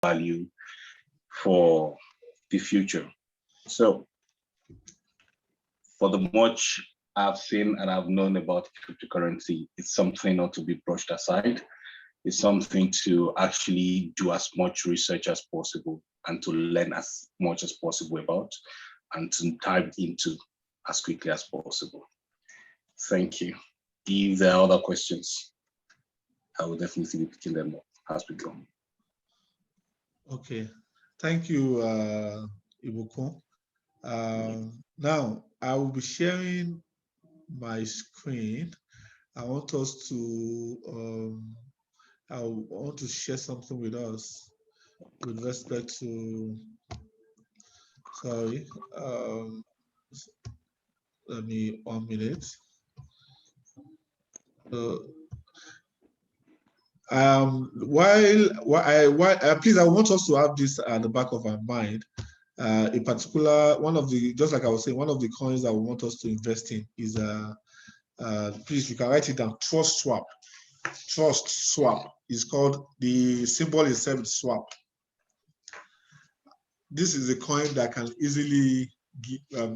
value for the future. So for the much I've seen and I've known about cryptocurrency, it's something not to be brushed aside. It's something to actually do as much research as possible and to learn as much as possible about and to dive into as quickly as possible. Thank you. If there are other questions, I will definitely be picking them up as we go. Okay, thank you, Ibukun. Now, I will be sharing my screen. I want us to, I want to share something with us with respect to, sorry, let me 1 minute. Please, I want us to have this at the back of our mind. In particular, one of the, just like I was saying, one of the coins that we want us to invest in is, please, you can write it down, Trust Swap. Trust Swap is called, the symbol itself is swap. This is a coin that can easily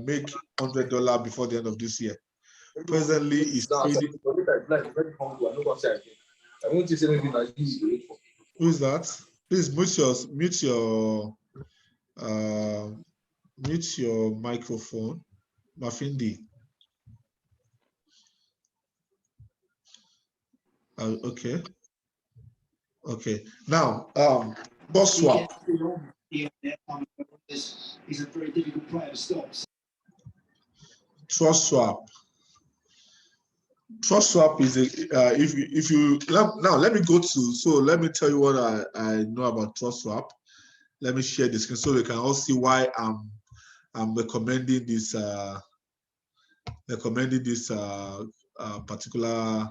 make $100 before the end of this year. Presently, it's trading. Who is that? Please mute your microphone, Mafindi. Okay. Okay. Now, Trust Swap. He's a very difficult player to stop. Trust Swap. Trust Swap is a if you now let me go to, so let me tell you what I know about Trust Swap. Let me share the screen so they can all see why I'm recommending this particular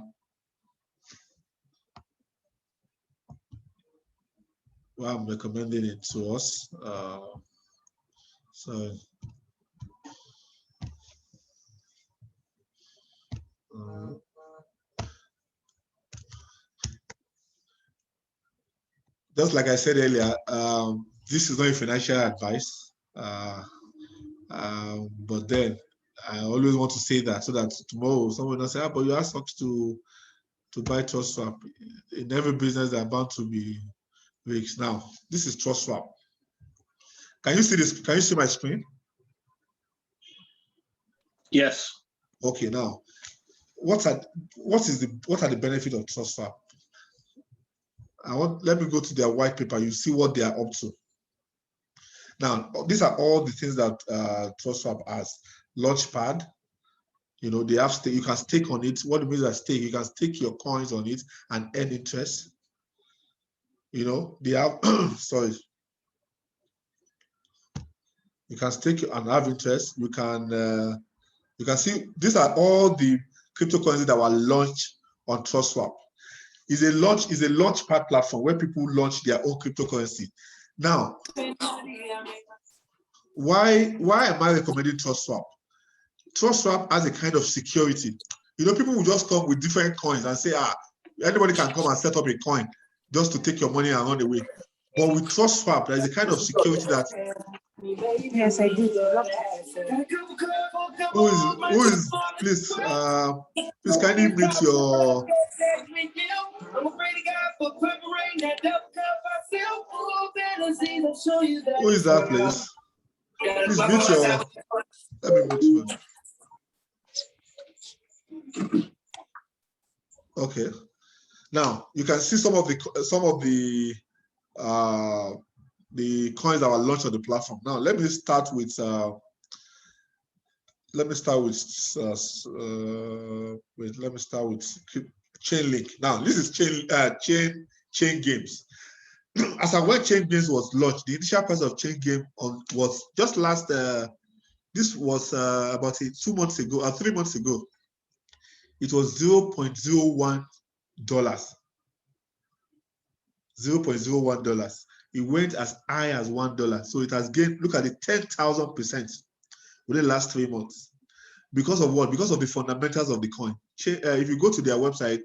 why I'm recommending it to us. So just like I said earlier, this is not a financial advice, but then I always want to say that so that tomorrow someone will say, but you asked us to buy Trust Swap. In every business, there are bound to be risks. Now, this is Trust Swap. Can you see this? Can you see my screen? Yes. Okay. Now, what are the benefits of Trust Swap? Let me go to their white paper. You see what they are up to. Now, these are all the things that Trust Swap has. Launchpad. You know, they have stake. You can stake on it. What it means by stake, you can stake your coins on it and earn interest. You know, they have sorry. You can stake and have interest. You can see these are all the cryptocurrencies that were launched on Trust Swap. Is a launchpad platform where people launch their own cryptocurrency. Now, why am I recommending Trust Swap? Trust Swap has a kind of security. You know, people will just come with different coins and say, anybody can come and set up a coin just to take your money and run away. But with Trust Swap, there is a kind of security that. Yes, I did. Who is please kindly mute your. Who is that, please? Please mute your. Let me mute you. Okay. Now you can see some of the coins that were launched on the platform. Now let me start with Chainlink. Now this is Chain Games. As and when Chain Games was launched, the initial price of Chain Game was just last. This was about 2 months ago or 3 months ago. It was $0.01. $0.01. It went as high as $1. So it has gained. Look at it, 10,000% within the last 3 months. Because of what? Because of the fundamentals of the coin. If you go to their website,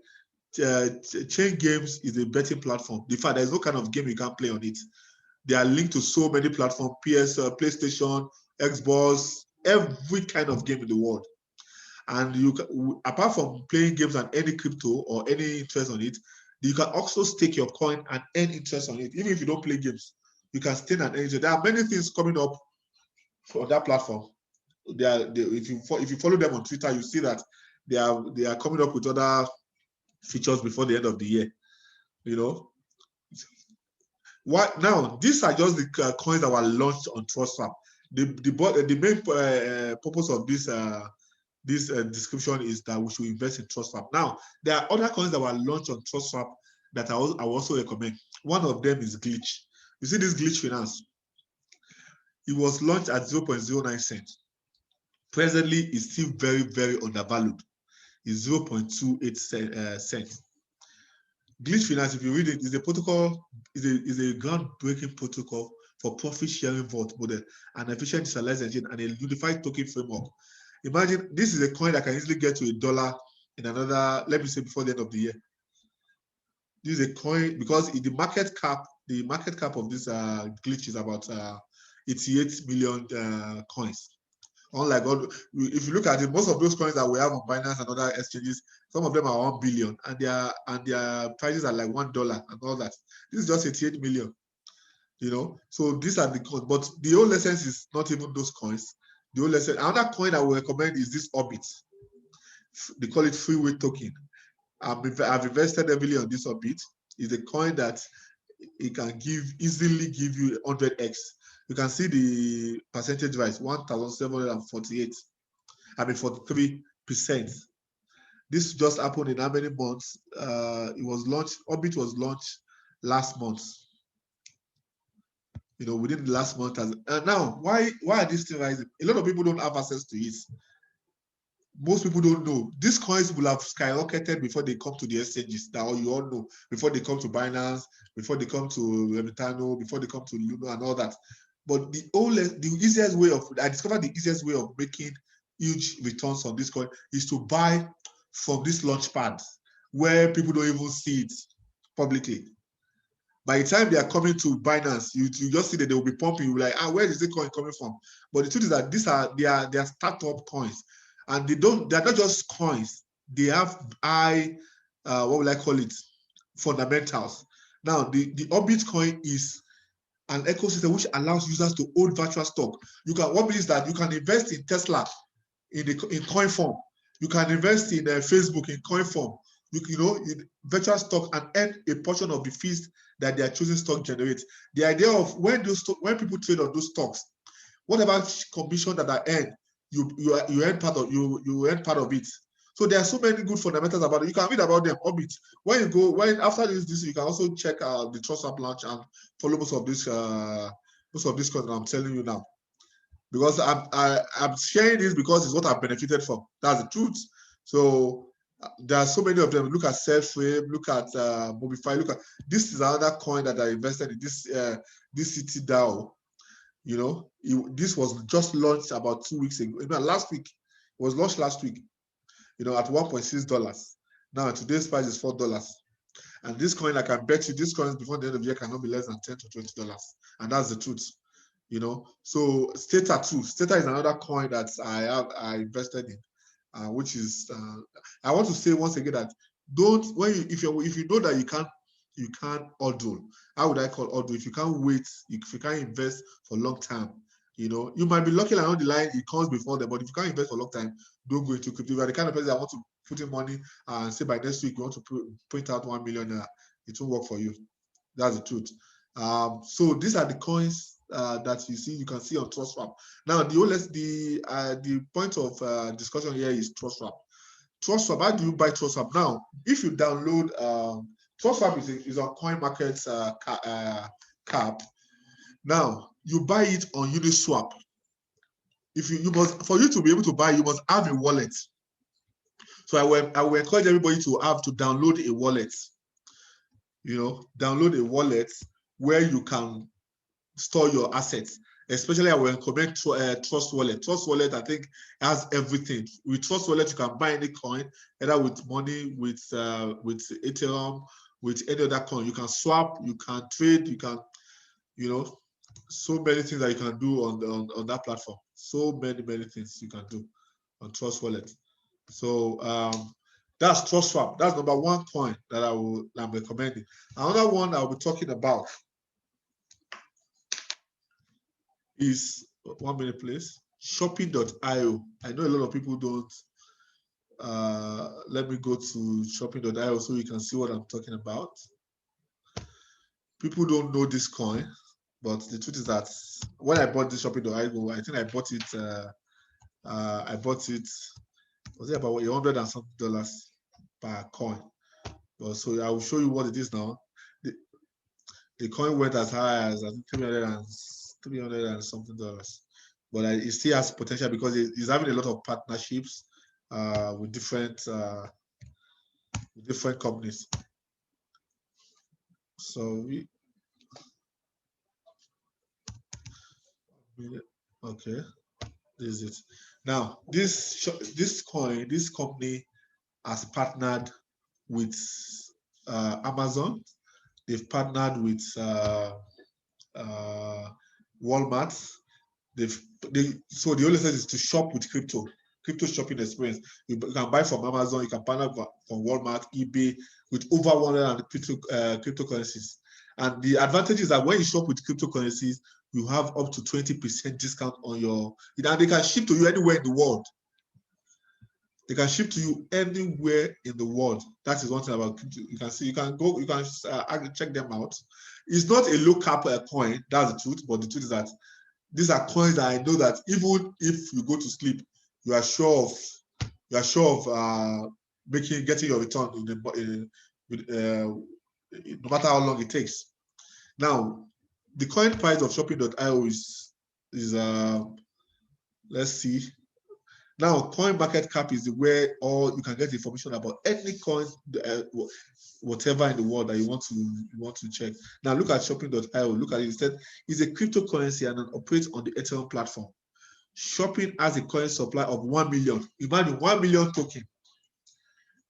Chain Games is a betting platform. In fact, there's no kind of game you can play on it. They are linked to so many platforms: PlayStation, Xbox, every kind of game in the world. And you can, apart from playing games and any crypto or any interest on it, you can also stake your coin and earn interest on it. Even if you don't play games, you can stake and earn interest. There are many things coming up for that platform. If you follow them on Twitter, you see that they are coming up with other features before the end of the year. You know, what now? These are just the coins that were launched on TrustSwap. The main purpose of this description is that we should invest in TrustSwap. Now, there are other coins that were launched on TrustSwap that I will also recommend. One of them is Glitch. You see this Glitch Finance? It was launched at 0.09 cents. Presently, it's still very, very undervalued. It's 0.28 cents. Glitch Finance, if you read it, is a protocol, is a groundbreaking protocol for profit sharing vault model, an efficient decentralized engine, and a unified token framework. Imagine this is a coin that can easily get to $1 in another, let me say, before the end of the year. This is a coin because the market cap of this Glitch is about 88 million coins. Unlike if you look at it, most of those coins that we have on Binance and other exchanges, some of them are 1 billion, and their prices are like $1 and all that. This is just 88 million. You know, so these are the coins, but the whole essence is not even those coins. The whole essence. Another coin I will recommend is this Orbit. They call it freeway token. I've invested heavily on this Orbit. It's a coin that it can easily give you 100x. You can see the percentage rise, 1,748. I mean 43%. This just happened in how many months? It was launched. Orbit was launched last month. You know, within the last month. Now, why are these things rising? A lot of people don't have access to it. Most people don't know. These coins will have skyrocketed before they come to the exchanges. That you all know. Before they come to Binance, before they come to Remitano, before they come to Luno and all that. But the easiest way of, I discovered the easiest way of making huge returns on this coin is to buy from this launch pad where people don't even see it publicly. By the time they are coming to Binance, you just see that they will be pumping. You're like, where is the coin coming from? But the truth is that they are startup coins, and they're not just coins. They have high, what will I call it, fundamentals. Now, the Orbit coin is an ecosystem which allows users to hold virtual stock. What means that you can invest in Tesla in coin form. You can invest in Facebook in coin form. You know, in virtual stock and earn a portion of the fees that their choosing stock generates. The idea of when people trade on those stocks, whatever commission that I earn, you earn part of it. So there are so many good fundamentals about it. You can read about them. Orbit. After this, you can also check the TrustSwap launch and follow most of this content I'm telling you now. Because I'm sharing this because it's what I've benefited from. That's the truth. So there are so many of them. Look at Selframe, look at Mobify, this is another coin that I invested in, this City DAO. You know, this was just launched about 2 weeks ago. Last week, it was launched last week, you know, at $1.6. Now today's price is $4. And this coin, I can bet you, this coins before the end of the year cannot be less than $10 to $20. And that's the truth. You know, so Stata too. Stata is another coin that I invested in. Which is I want to say once again that if you know that you can't hodl. How would I call hodl? If you can't wait, if you can't invest for a long time, you know, you might be lucky along the line it comes before them, but if you can't invest for a long time, don't go into crypto. If you're the kind of person that want to put in money and say by next week you want to print out 1 million, it won't work for you. That's the truth. So these are the coins that you can see on TrustSwap. Now, the point of discussion here is TrustSwap. TrustSwap, how do you buy TrustSwap? Now, if you download TrustSwap is on CoinMarket's cap. Now, you buy it on Uniswap. For you to be able to buy, you must have a wallet. So I will encourage everybody to download a wallet. You know, download a wallet where you can store your assets. Especially I will recommend Trust Wallet. Trust Wallet, I think, has everything. With Trust Wallet, you can buy any coin, either with money, with Ethereum, with any other coin. You can swap, you can trade, you can You know, so many things that you can do on that platform. So many things you can do on Trust Wallet. So that's TrustSwap. That's number one coin that I'm recommending. Another one I'll be talking about is 1 minute, please. Shopping.io. I know a lot of people don't. Let me go to shopping.io so you can see what I'm talking about. People don't know this coin, but the truth is that when I bought this shopping.io, I think I bought it. Was it about $100 and something per coin? But so I will show you what it is now. The coin went as high as I think 300 and something dollars, but it still has potential because it's having a lot of partnerships with different companies. So okay, this is it. Now this company has partnered with Amazon. They've partnered with Walmart. So the only thing is to shop with crypto shopping experience. You can buy from Amazon, you can partner from Walmart, eBay, with over 100 cryptocurrencies. And the advantage is that when you shop with cryptocurrencies, you have up to 20% discount on your, and they can ship to you anywhere in the world. They can ship to you anywhere in the world. That is one thing about crypto. You can see, you can check them out. It's not a low cap coin, that's the truth, but the truth is that these are coins that I know that even if you go to sleep, you are sure of getting your return no matter how long it takes. Now, the coin price of shopping.io is let's see. Now, coin market cap is where you can get information about any coin, whatever in the world that you want to check. Now, look at shopping.io. Look at it. Instead, it's a cryptocurrency and it operates on the Ethereum platform. Shopping has a coin supply of 1 million. Imagine 1 million token.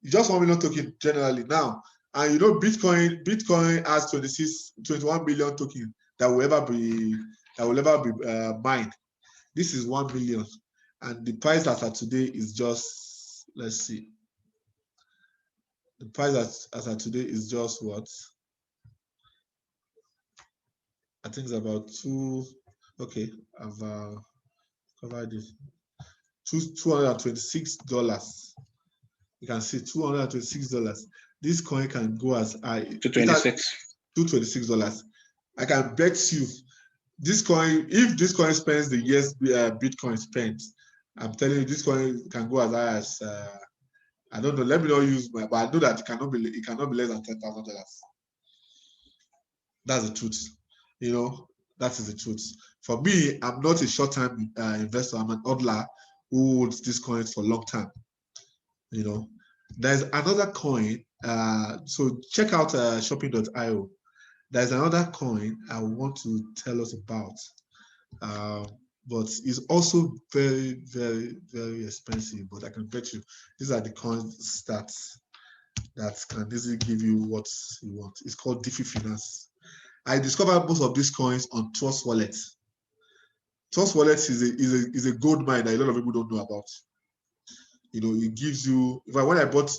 Just 1 million token generally now. And you know, Bitcoin has 21 million token that will ever be mined. This is 1 million. And the price as of today is just, let's see. The price as of today is just what? I think it's about okay, I've covered it. $226. You can see $226. This coin can go as high. $226. I can bet you this coin, if this coin spends the years Bitcoin spent, I'm telling you, this coin can go as high as I don't know. Let me not use but I know that it cannot be less than $10,000. That's the truth. You know, that is the truth. For me, I'm not a short-term investor. I'm an hodler who holds these coins for a long time. You know, there's another coin. So check out shopping.io. There's another coin I want to tell us about. But it's also very, very, very expensive. But I can bet you these are the coins that can easily give you what you want. It's called DeFi Finance. I discovered most of these coins on Trust Wallet. Trust Wallet is a gold mine that a lot of people don't know about. You know, it gives you. When I bought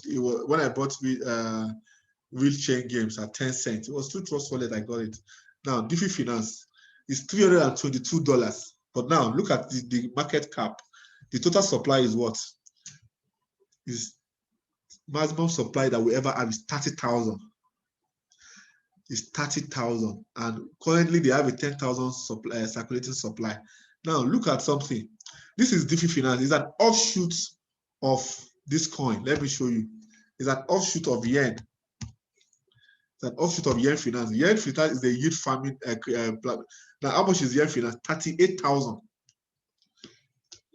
real chain games at 10 cents, it was through Trust Wallet I got it. Now DeFi Finance is $322. But now look at the market cap. The total supply is what? Is maximum supply that we ever have is 30,000. Is 30,000, and currently they have a 10,000 circulating supply. Now look at something. This is DeFi Finance. It's an offshoot of this coin. Let me show you. It's an offshoot of Yen. It's an offshoot of Yen Finance. Yen Finance is the yield farming. Now, how much is Yen Finance? $38,000.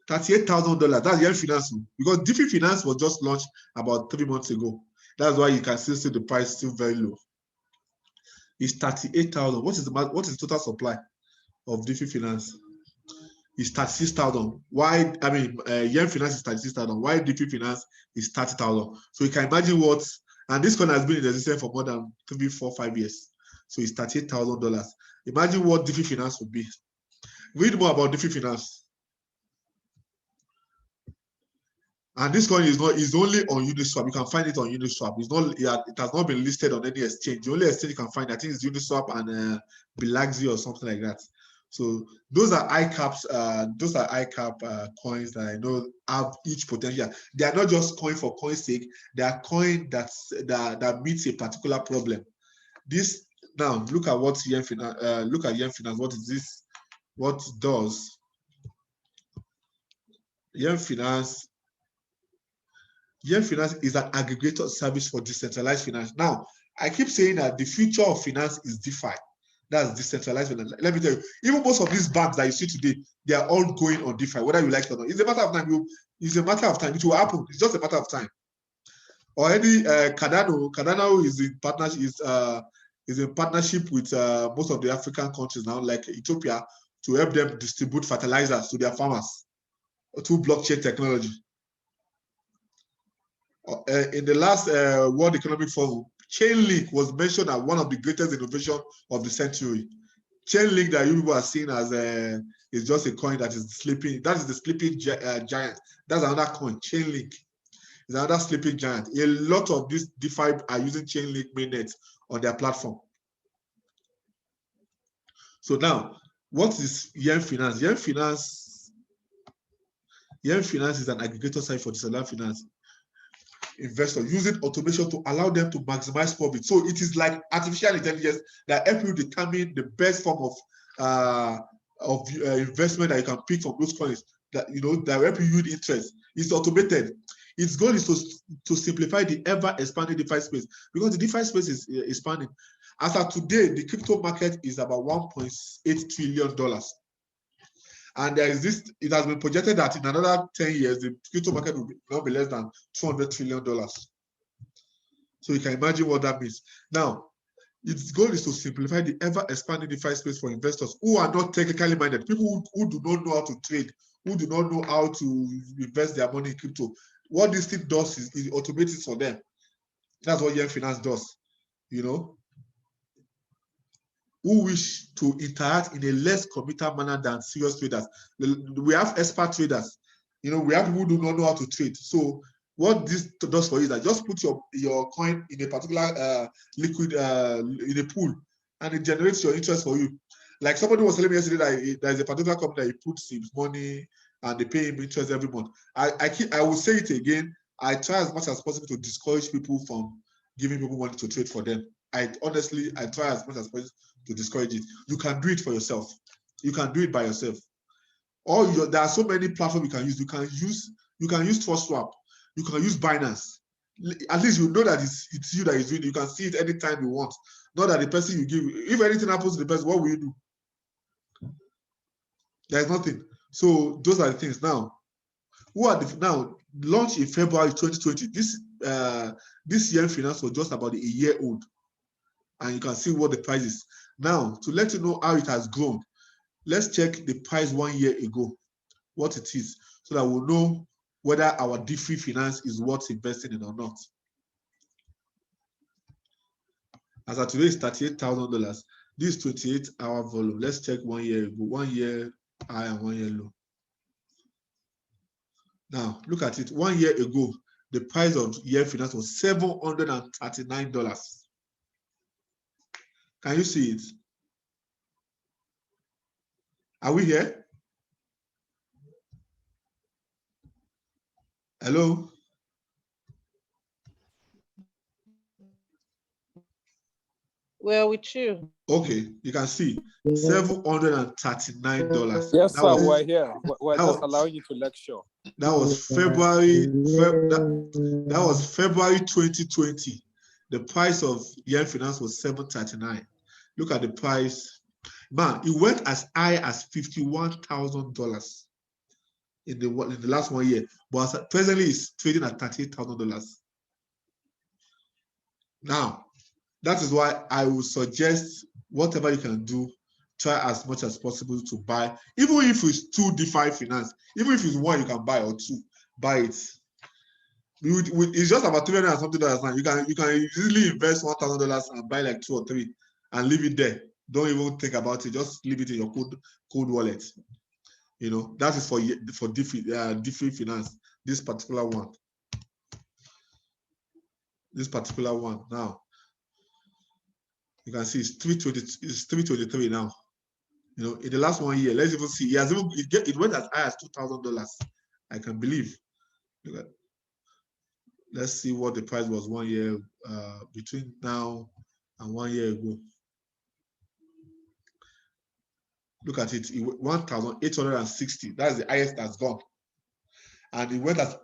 $38,000. That's Yen Finance, because DeFi Finance was just launched about 3 months ago. That's why you can still see the price still very low. It's 38,000. What is the total supply of DeFi Finance? It's 36,000. Why? I mean, Yen Finance is 36,000. Why DeFi Finance is 30,000? So you can imagine what. And this coin has been in existence for more than 3, 4, 5 years. So it's $38,000. Imagine what DeFi Finance would be. Read more about DeFi Finance. And this coin is only on Uniswap. You can find it on Uniswap. It's not. It has not been listed on any exchange. The only exchange you can find, I think, is Uniswap and Bilaxi or something like that. So those are ICAPs. Those are ICAP coins that I know have each potential. They are not just coin for coin's sake. They are coin that meets a particular problem. This now look at what Yen Finance. Look at Yen Finance. What is this? What it does? Yen Finance. Yen Finance is an aggregator service for decentralized finance. Now, I keep saying that the future of finance is DeFi. That's decentralized finance. Let me tell you, even most of these banks that you see today, they are all going on DeFi, whether you like it or not. It's a matter of time. It's a matter of time. It will happen. It's just a matter of time. Already, Cardano is in partnership. Is in partnership with most of the African countries now, like Ethiopia, to help them distribute fertilizers to their farmers through blockchain technology. In the last World Economic Forum, Chainlink was mentioned as one of the greatest innovations of the century. Chainlink that you people are seeing as is just a coin that is sleeping. That is the sleeping giant. That's another coin. Chainlink is another sleeping giant. A lot of these DeFi are using Chainlink mainnet on their platform. So now, what is Yen Finance? Yen Finance is an aggregator site for decentralized finance. Investors using automation to allow them to maximize profit. So it is like artificial intelligence that help you determine the best form of investment that you can pick from those coins that that help you yield interest. It's automated. Its goal is to simplify the ever expanding DeFi space, because the DeFi space is expanding. As of today, the crypto market is about $1.8 trillion. And there is this, it has been projected that in another 10 years, the crypto market will not be less than $200 trillion. So you can imagine what that means. Now, its goal is to simplify the ever-expanding DeFi space for investors who are not technically minded, people who do not know how to trade, who do not know how to invest their money in crypto. What this thing does is it automates it for them. That's what Yen Finance does, who wish to interact in a less committed manner than serious traders. We have expert traders. We have people who do not know how to trade. So what this does for you is that just put your coin in a particular liquid, in a pool, and it generates your interest for you. Like somebody was telling me yesterday that there's a particular company that he puts his money and they pay him interest every month. I will say it again. I try as much as possible to discourage people from giving people money to trade for them. I try as much as possible to discourage it. You can do it for yourself. You can do it by yourself. There are so many platforms you can use. You can use TrustSwap. You can use Binance. At least you know that it's you that is doing it. You can see it anytime you want. Not that the person you give. If anything happens to the person, what will you do? There's nothing. So those are the things. Now, launched in February 2020. This Yen Finance was just about a year old. And you can see what the price is. Now, to let you know how it has grown, let's check the price 1 year ago, what it is, so that we'll know whether our DeFi finance is worth investing in or not. As of today, it's $38,000. This 28-hour volume. Let's check 1 year ago, 1 year high and 1 year low. Now, look at it. 1 year ago, the price of Yen Finance was $739. Can you see it? Are we here? Hello? We're with you. Okay, you can see $739. Yes, sir, we're here. We're just allowing you to lecture. That was February. That was February 2020. The price of Yen Finance was $739. Look at the price. Man, it went as high as $51,000 in the last 1 year, but presently it's trading at $38,000. Now, that is why I would suggest whatever you can do, try as much as possible to buy, even if it's 2 DeFi finance, even if it's 1 you can buy or 2, buy it. It's just about $300 and something now. You can easily invest $1,000 and buy like 2 or 3, and leave it there. Don't even think about it. Just leave it in your cold wallet. You know, that is for DeFi finance. This particular one. This particular one now. You can see it's 323 now. You know, in the last 1 year, let's even see. It went as high as $2,000. I can believe. Let's see what the price was 1 year between now and 1 year ago. Look at it, 1,860. That's the highest that's gone. And it went as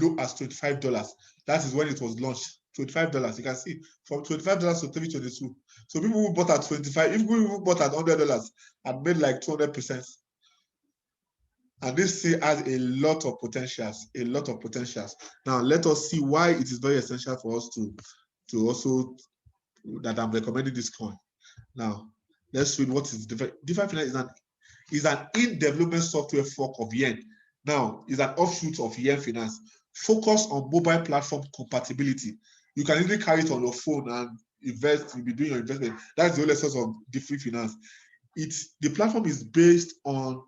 low as $25. That is when it was launched. $25. You can see from $25 to 322. So people who bought at 25, if people who bought at $100 had made like 200%. And this still has a lot of potentials, Now let us see why it is very essential for us to also that I'm recommending this coin. Now let's read what is DeFi. DeFi finance is an in-development software fork of Yen. Now is an offshoot of Yen finance, focused on mobile platform compatibility. You can easily carry it on your phone and invest. You'll be doing your investment. That's the only source of DeFi finance. The platform is based on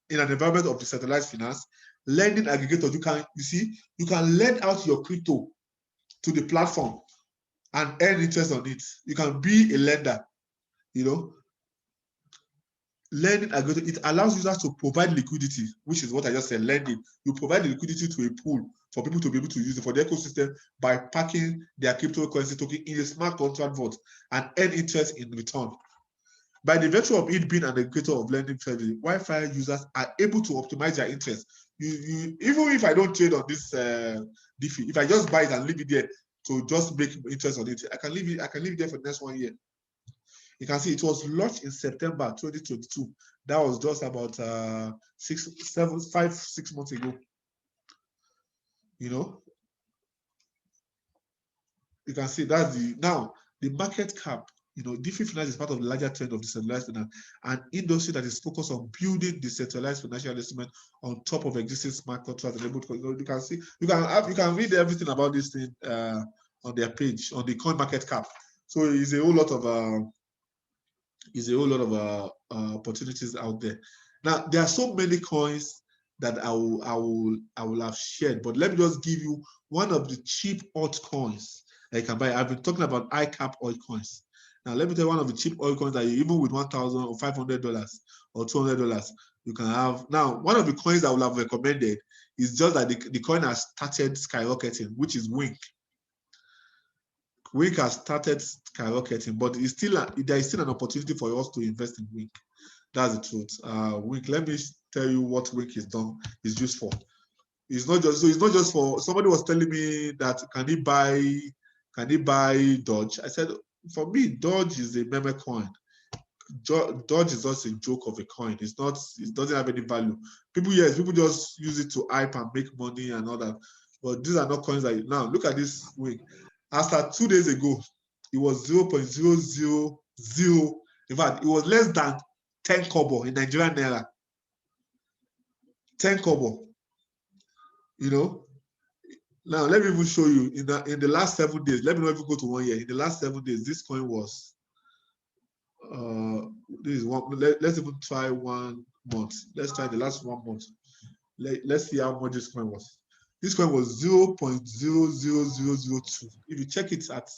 in an environment of decentralized finance, lending aggregators. You can lend out your crypto to the platform and earn interest on it. You can be a lender, you know. Lending aggregator, it allows users to provide liquidity, which is what I just said, lending. You provide the liquidity to a pool for people to be able to use it for the ecosystem by packing their cryptocurrency token in a smart contract vault and earn interest in return. By the virtue of it being an aggregator of lending service, Wi-Fi users are able to optimize their interest. Even if I don't trade on this DeFi, if I just buy it and leave it there to just make interest on it, I can leave it there for the next 1 year. You can see it was launched in September 2022. That was just about 6 months ago. You know, you can see that's the market cap. You know, DeFi finance is part of the larger trend of decentralized finance, an industry that is focused on building decentralized financial instrument on top of existing smart contracts enabled. You can see, you can read everything about this thing on their page on the coin market cap. So it's a whole lot of opportunities out there. Now there are so many coins that I will have shared, but let me just give you one of the cheap altcoins that you can buy. I've been talking about ICAP altcoins. Now, let me tell you one of the cheap altcoins that even with $1,000 or $500 or $200, you can have. Now, one of the coins I would have recommended is just that the coin has started skyrocketing, which is Wink. Wink has started skyrocketing, but there is still an opportunity for us to invest in Wink. That's the truth. Wink, let me tell you what Wink is used for. It's not just for. Somebody was telling me that can he buy Dodge? I said, for me, Dodge is a meme coin. Dodge is just a joke of a coin. It doesn't have any value. People just use it to hype and make money and all that. But these are not coins that now look at this Wink. After 2 days ago, it was 0.000. In fact, it was less than 10 kobo in Nigerian naira. 10 kobo. You know. Now let me even show you in the last 7 days. Let me not even go to 1 year. In the last 7 days, this coin was this is one. Let's even try 1 month. Let's try the last 1 month. Let's see how much this coin was. This coin was 0.00002. If you check it at,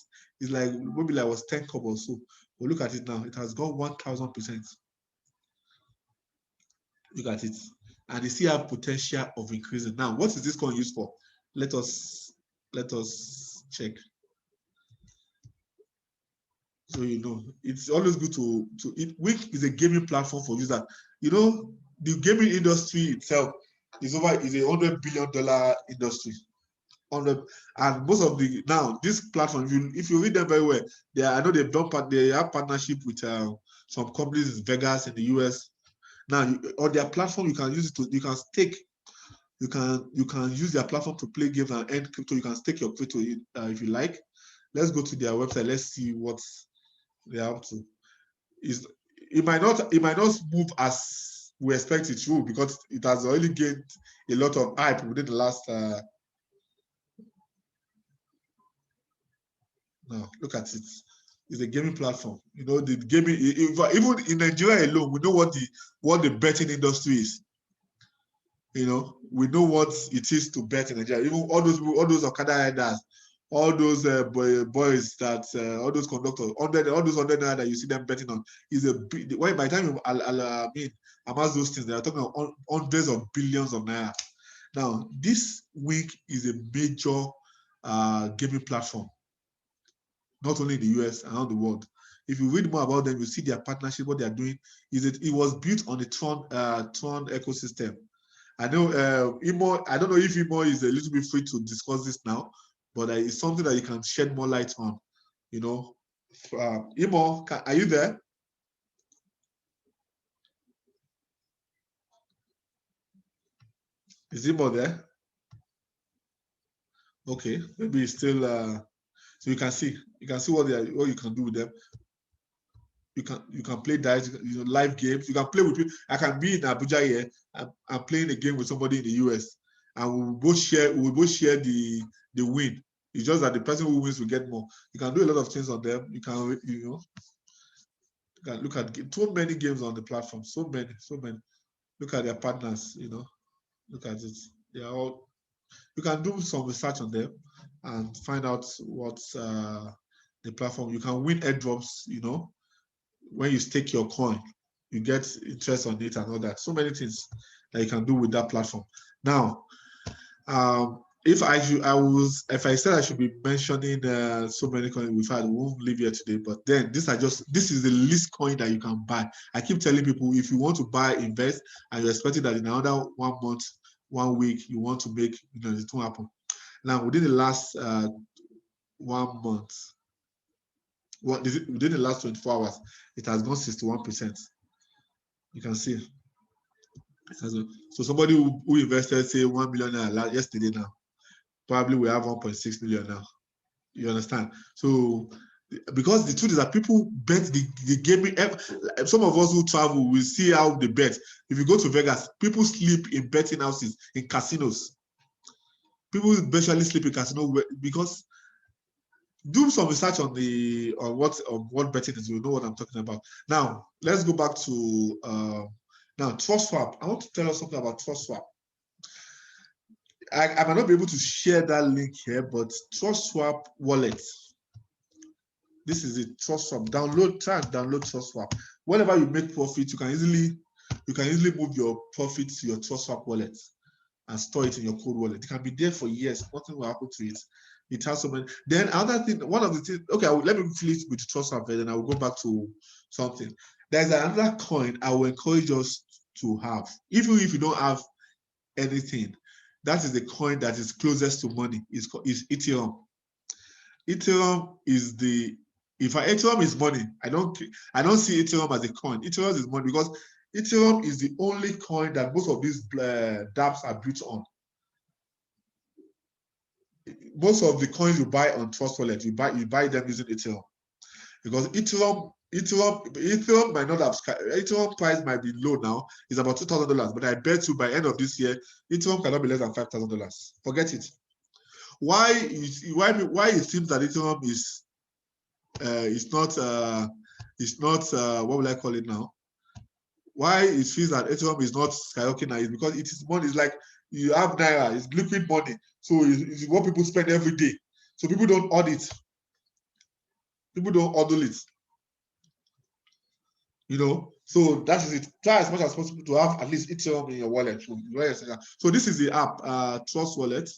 it's like maybe like was 10 kobo or so. But look at it now. It has gone 1,000%. Look at it, and you see have potential of increasing. Now, what is this coin used for? Let us check. So you know, it's always good to Wink is a gaming platform for users. You know, the gaming industry itself is a $100 billion industry. And most of this platform, if you read them very well, I know they have partnership with some companies in Vegas in the US. Now on their platform, you can use it you can stake. You can use their platform to play games and earn crypto. You can stake your crypto if you like. Let's go to their website. Let's see what they're up to. It might not move as we expect it to, because it has already gained a lot of hype within the last. Now look at it. It's a gaming platform. You know, the gaming, even in Nigeria alone, we know what the betting industry is. You know, we know what it is to bet in Nigeria. Even all those Okada riders, all those boys that all those conductors, all those 100 naira that you see them betting on is a big. By the time amass those things, they are talking about hundreds of billions of naira. Now, this week is a major gaming platform, not only in the US, around the world. If you read more about them, you see their partnership, what they are doing. It was built on the Tron ecosystem. I know Imo, I don't know if Imo is a little bit free to discuss this now, but it's something that you can shed more light on. You know, Imo, are you there? Is Imo there? Okay, maybe it's still. So you can see what you can do with them. You can play direct, live games. You can play with people. I can be in Abuja here. I'm playing a game with somebody in the US, and we both share the win. It's just that the person who wins will get more. You can do a lot of things on them. You can look at too many games on the platform. So many. Look at their partners. Look at it. They are all. You can do some research on them and find out what's the platform. You can win airdrops. When you stake your coin, you get interest on it and all that. So many things that you can do with that platform. Now, if I said I should be mentioning so many coins, we won't leave here today. But then this is the least coin that you can buy. I keep telling people, if you want to buy, invest, and you're expecting that in another 1 month, 1 week, you want to make, it won't happen. Now, within the last 1 month, within the last 24 hours, it has gone 61%. You can see. So somebody who invested, say, 1 million yesterday now, probably we have 1.6 million now. You understand? So because the truth is that people bet the gaming. Some of us who travel will see how they bet. If you go to Vegas, people sleep in betting houses, in casinos. People basically sleep in casinos because. Do some research on what betting is. You know what I'm talking about. Now let's go back to now TrustSwap. I want to tell us something about TrustSwap. I might not be able to share that link here, but TrustSwap wallet. This is it. TrustSwap. Try and download TrustSwap. Whenever you make profit, you can easily move your profit to your TrustSwap wallet and store it in your cold wallet. It can be there for years. Nothing will happen to it. It has so many. Then another thing, one of the things, okay, let me finish with the TrustSwap, then I will go back to something. There's another coin I will encourage us to have. Even if you don't have anything, that is the coin that is closest to money. Is Ethereum. Ethereum is Ethereum is money. I don't see Ethereum as a coin. Ethereum is money because Ethereum is the only coin that most of these dApps are built on. Most of the coins you buy on Trust Wallet, you buy them using Ethereum, because Ethereum might not have, Ethereum price might be low now. It's about $2,000, but I bet you by end of this year, Ethereum cannot be less than $5,000. Forget it. Why it seems that Ethereum is not what will I call it now? Why it feels that Ethereum is not skyrocketing now is because it is money. It's like you have Naira, it's liquid money. So it's what people spend every day. So people don't audit. People don't hodl it. So that is it. Try as much as possible to have at least Ethereum in your wallet. So this is the app, Trust Wallet.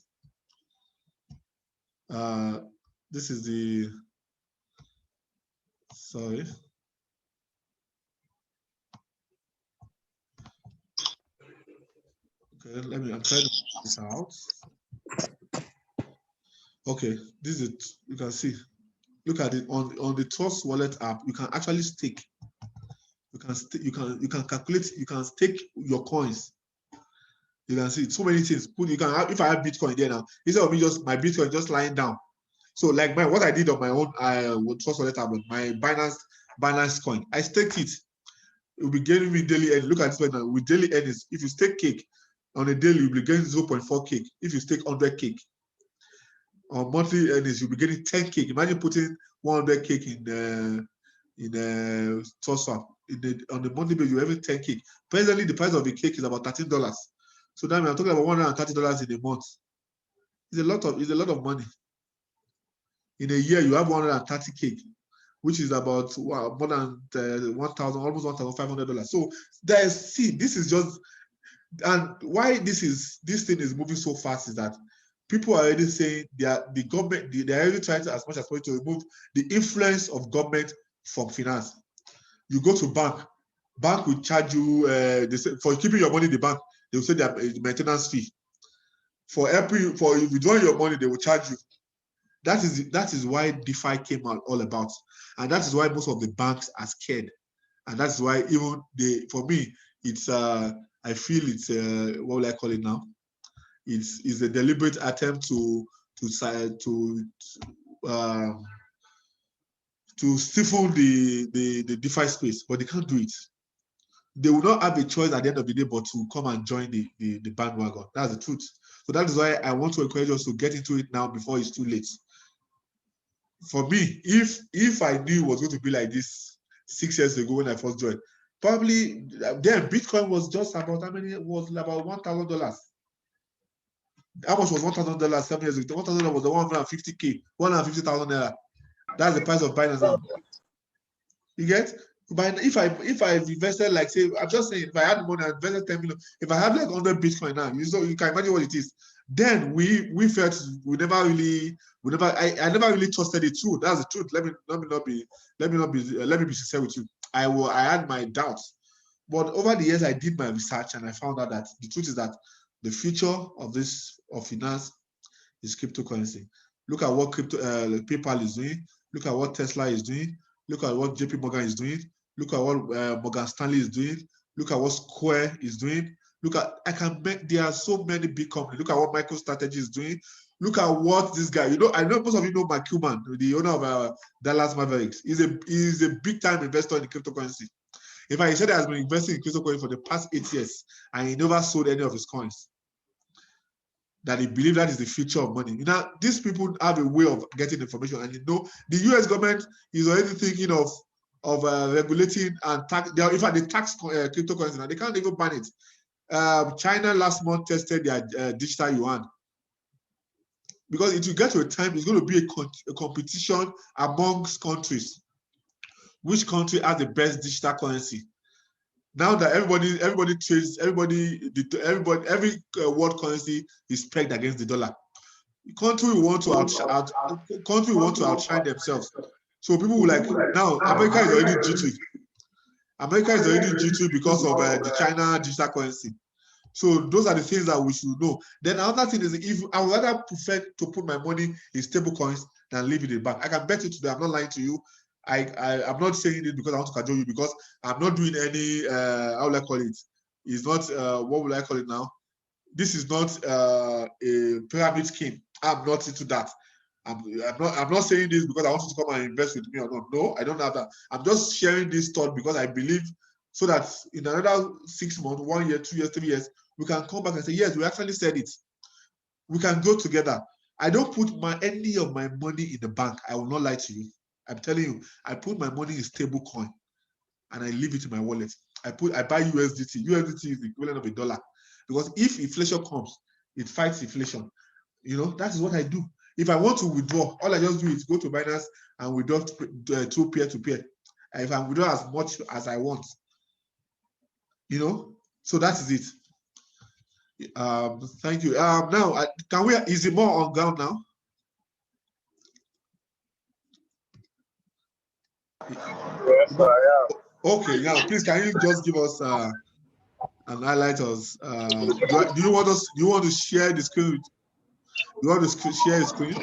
This is the, sorry. Okay, I'm trying to put this out. Okay, this is it. You can see. Look at it on the Trust Wallet app. You can actually stake. You can calculate. You can stake your coins. You can see so many things. If I have Bitcoin there now, instead of my Bitcoin just lying down. So like what I did on my own Trust Wallet app, my Binance coin, I staked it. It will be getting me daily earnings. Look at this one now. With daily earnings, if you stake cake on a daily, you'll be getting 0.4 cake. If you stake 100 cake on monthly earnings, you'll be getting 10 cake. Imagine putting 100 cake in Trust Swap. On the monthly basis, you every 10 cake. Presently, the price of a cake is about $13. So now I'm talking about $130 in a month. It's a lot of money. In a year, you have 130 cake, which is about more than 1,000, almost $1,500. So this is just, and why this thing is moving so fast is that people are already saying they're already trying to, as much as possible, to remove the influence of government from finance. You go to bank will charge you for keeping your money in the bank. They will say their maintenance fee. For withdrawing your money, they will charge you. That is why DeFi came out all about, and that is why most of the banks are scared, and that's why even for me, it's I feel it's what will I call it now? It's a deliberate attempt to stifle the DeFi space, but they can't do it. They will not have a choice at the end of the day but to come and join the bandwagon. That's the truth. So that is why I want to encourage us to get into it now before it's too late. For me, if I knew it was going to be like this 6 years ago when I first joined, probably then Bitcoin was just about how many? It was about $1,000. How much was $1,000 7 years ago? $1,000 was the 150K, 150,000 naira. That's the price of Binance now. You get? But if I invested, like, say, I'm just saying, if I had money, I invested 10 million. If I have like 100 Bitcoin now, you can imagine what it is. Then we felt I never really trusted it too. That's the truth. Let me be sincere with you. I had my doubts, but over the years I did my research and I found out that the truth is that the future of finance is cryptocurrency. Look at what PayPal is doing. Look at what Tesla is doing. Look at what JP Morgan is doing. Look at what Morgan Stanley is doing. Look at what Square is doing. There are so many big companies. Look at what MicroStrategy is doing. Look at what this guy, I know most of you know Mike Kuman, the owner of Dallas Mavericks. He's a big time investor in cryptocurrency. In fact, he said he has been investing in cryptocurrency for the past 8 years and he never sold any of his coins. That he believes that is the future of money. Now, these people have a way of getting information, and the US government is already thinking of regulating and tax. In fact, they tax cryptocurrency now. They can't even ban it. China last month tested their digital yuan because it will get to a time it's going to be a competition amongst countries. Which country has the best digital currency? Now that everybody trades, every world currency is pegged against the dollar. Country want to outshine themselves. So people will like, now America is already G2. America is already G2 because of the China digital currency. So those are the things that we should know. Then another thing is, if I would rather prefer to put my money in stable coins than leave it in the bank. I can bet you today, I'm not lying to you. I'm not saying it because I want to cajole you, because I'm not doing any how will I call it? It's not what will I call it now? This is not a pyramid scheme. I'm not into that. I'm not saying this because I want you to come and invest with me or not. No, I don't have that. I'm just sharing this thought because I believe so that in another 6 months, 1 year, 2 years, 3 years, we can come back and say, yes, we actually said it. We can go together. I don't put any of my money in the bank. I will not lie to you. I'm telling you, I put my money in stable coin and I leave it in my wallet. I buy USDT. USDT is the equivalent of $1 because if inflation comes, it fights inflation. That is what I do. If I want to withdraw, all I just do is go to Binance and withdraw through peer-to-peer. If I withdraw as much as I want, so that is it. Thank you. Now, is it more on ground now? Yes, Okay, now please can you just give us an highlight us? Do you want to share the screen? You want to share the screen?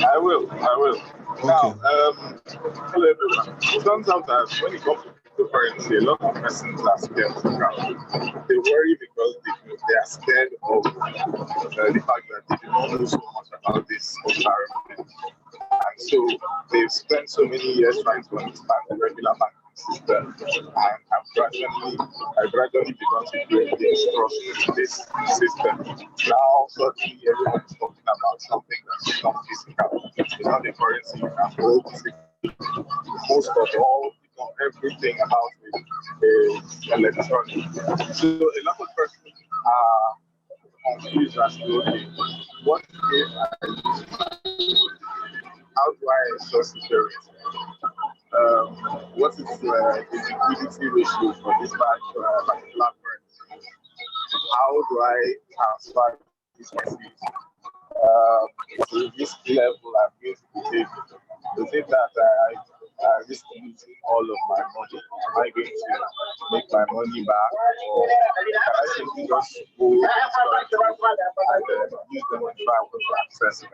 I will. Okay. Now, hello everyone. Sometimes when it comes to cryptocurrency, a lot of persons are scared to come. They worry because they are scared of the fact that they do not know so much about this environment. And so they've spent so many years trying to understand the regular banking system, and I gradually begun to build this trust in this system. Now, suddenly, everyone is talking about something that's not physical. It's not a currency you can hold physically. Most of all, everything about it is electronic. So a lot of persons are confused as to, okay, what if how do I ensure security? What is the liquidity ratio for this particular currency? How do I transfer these proceeds? To this level I'm going to be taking? Is it that I risk losing all of my money? Am I going to make my money back? Or can I simply just go and use them if I want to access them?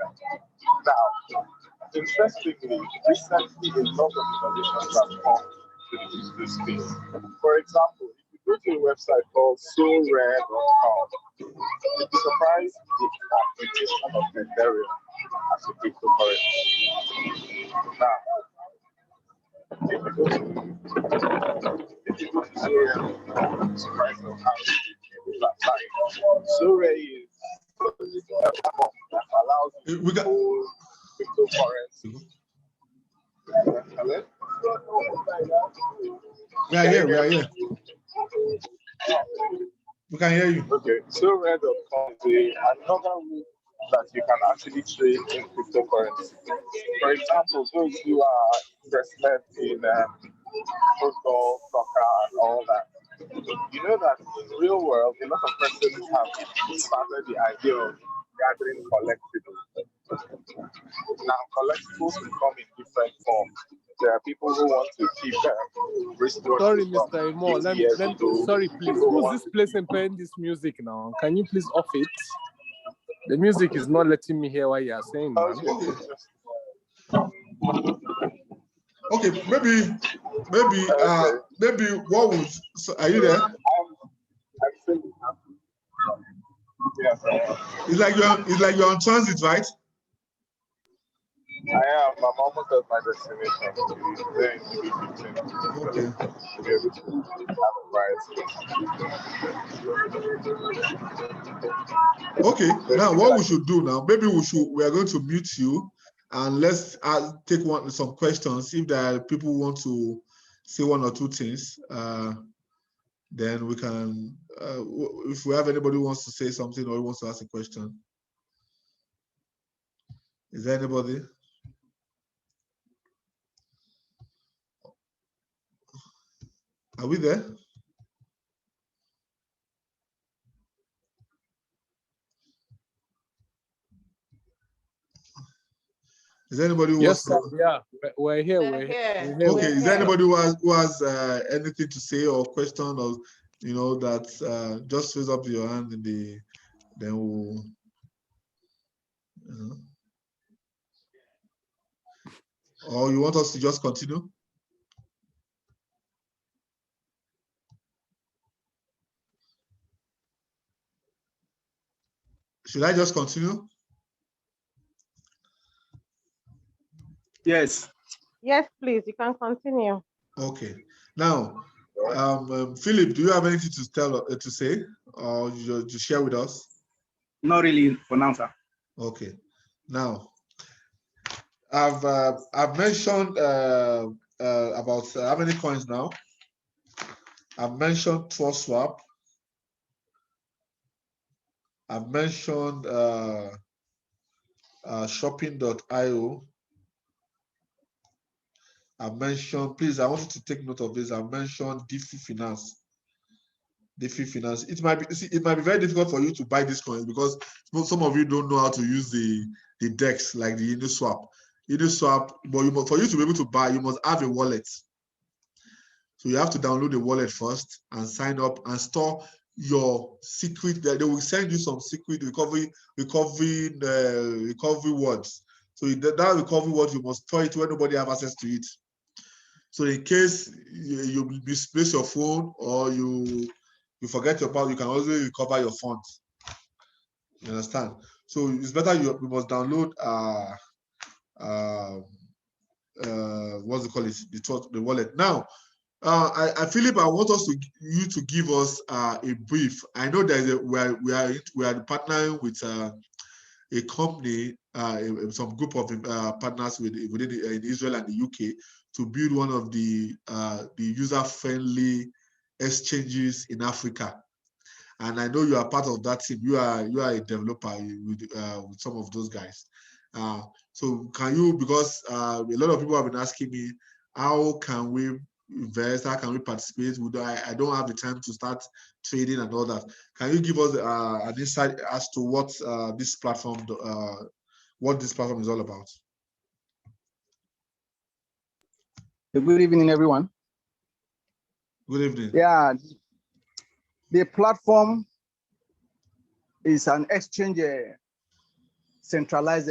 Now, interestingly, recently a lot of innovations have come to this space. For example, if you go to a website called sorare.com, you'd be surprised with the application of Ethereum as a cryptocurrency. Now, if you go to Sorare, you'd be surprised of how people are applying. Sorare is a platform that allows you to hold cryptocurrency. Hello? We are here. We are here. We can hear you. Okay, so Red.com is another way that you can actually trade in cryptocurrency. For example, those who are interested in football, soccer, and all that, you know that in the real world, a lot of persons have started the idea of gathering collectibles. Now, collectibles will come in different forms. There are people who want to keep wristwatches. Sorry, Mr. Imo. Sorry, please. Who's this place playing this music now? Can you please off it? The music is not letting me hear what you are saying, man. Okay, maybe what would, so are you there? I'm saying, yes. It's like you're on transit, right? I am. I'm almost at my destination. There in the Okay. to be able to have a price. Okay. Now, what we should do now? Maybe we are going to mute you, and let's take some questions. If there are people who want to say one or two things, then we can. If we have anybody who wants to say something or wants to ask a question, is there anybody? Are we there? Is there anybody who Yes, wants to... yeah, we're here. We're here. Okay, is there anybody who has anything to say or question, or that just raise up your hand then we'll or you want us to just continue? Should I just continue? Yes. Yes, please. You can continue. Okay. Now, Philip, do you have anything to say or to share with us? Not really for now, sir. Okay. Now, I've mentioned about how many coins now? I've mentioned Trust Swap. I've mentioned shopping.io. I've mentioned, please, I want you to take note of this. I've mentioned DeFi Finance. DeFi Finance. It might be very difficult for you to buy these coins because some of you don't know how to use the DEX like the Uniswap. Uniswap, but for you to be able to buy, you must have a wallet. So you have to download the wallet first and sign up and store your secret. They will send you some secret recovery words. So that recovery word, you must store it when nobody have access to it. So in case you misplace your phone or you forget your password, you can always recover your funds. You understand? So it's better you must download what's it called? The wallet. Now, Philip, I want you to give us a brief. I know that we are partnering with a company, some group of partners within in Israel and the UK to build one of the user-friendly exchanges in Africa. And I know you are part of that team. You are a developer with some of those guys. So can you, because a lot of people have been asking me, how can we invest? How can we participate? I don't have the time to start trading and all that. Can you give us an insight as to what this platform is all about? Good evening, everyone. Good evening. Yeah, the platform is an exchange, centralized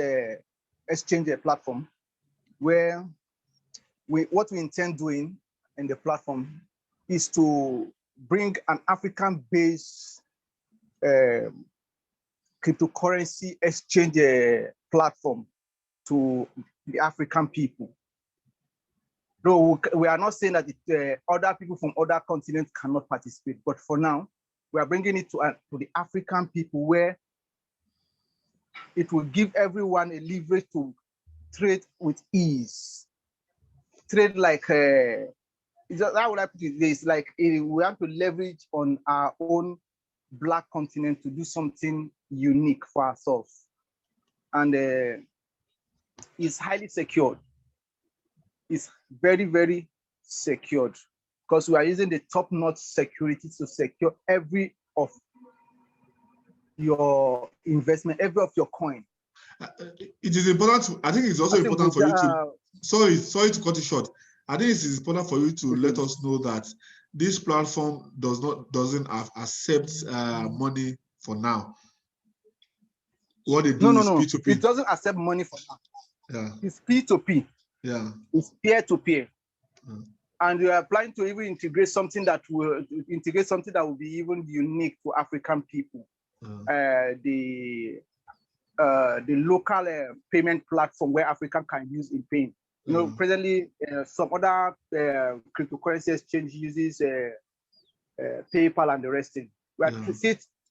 exchange platform, where what we intend doing in the platform is to bring an African-based cryptocurrency exchange platform to the African people. Though we are not saying that other people from other continents cannot participate, but for now, we are bringing it to the African people, where it will give everyone a leverage to trade with ease. Trade like, how would I put it? It's like we have to leverage on our own Black continent to do something unique for ourselves. And it's highly secured. It's very, very secured, because we are using the top-notch security to secure every of your investment, every of your coin. It is important. I think it's also important for you to. Sorry to cut it short. I think it is important for you to let us know that this platform doesn't accept money for now. What they do is P2P. It doesn't accept money for now. Yeah. It's P2P. Yeah. It's peer-to-peer. And we are planning to even integrate something that will be even unique to African people. The local payment platform where Africa can use in paying. You know, presently some other cryptocurrency exchange uses PayPal and the rest. We are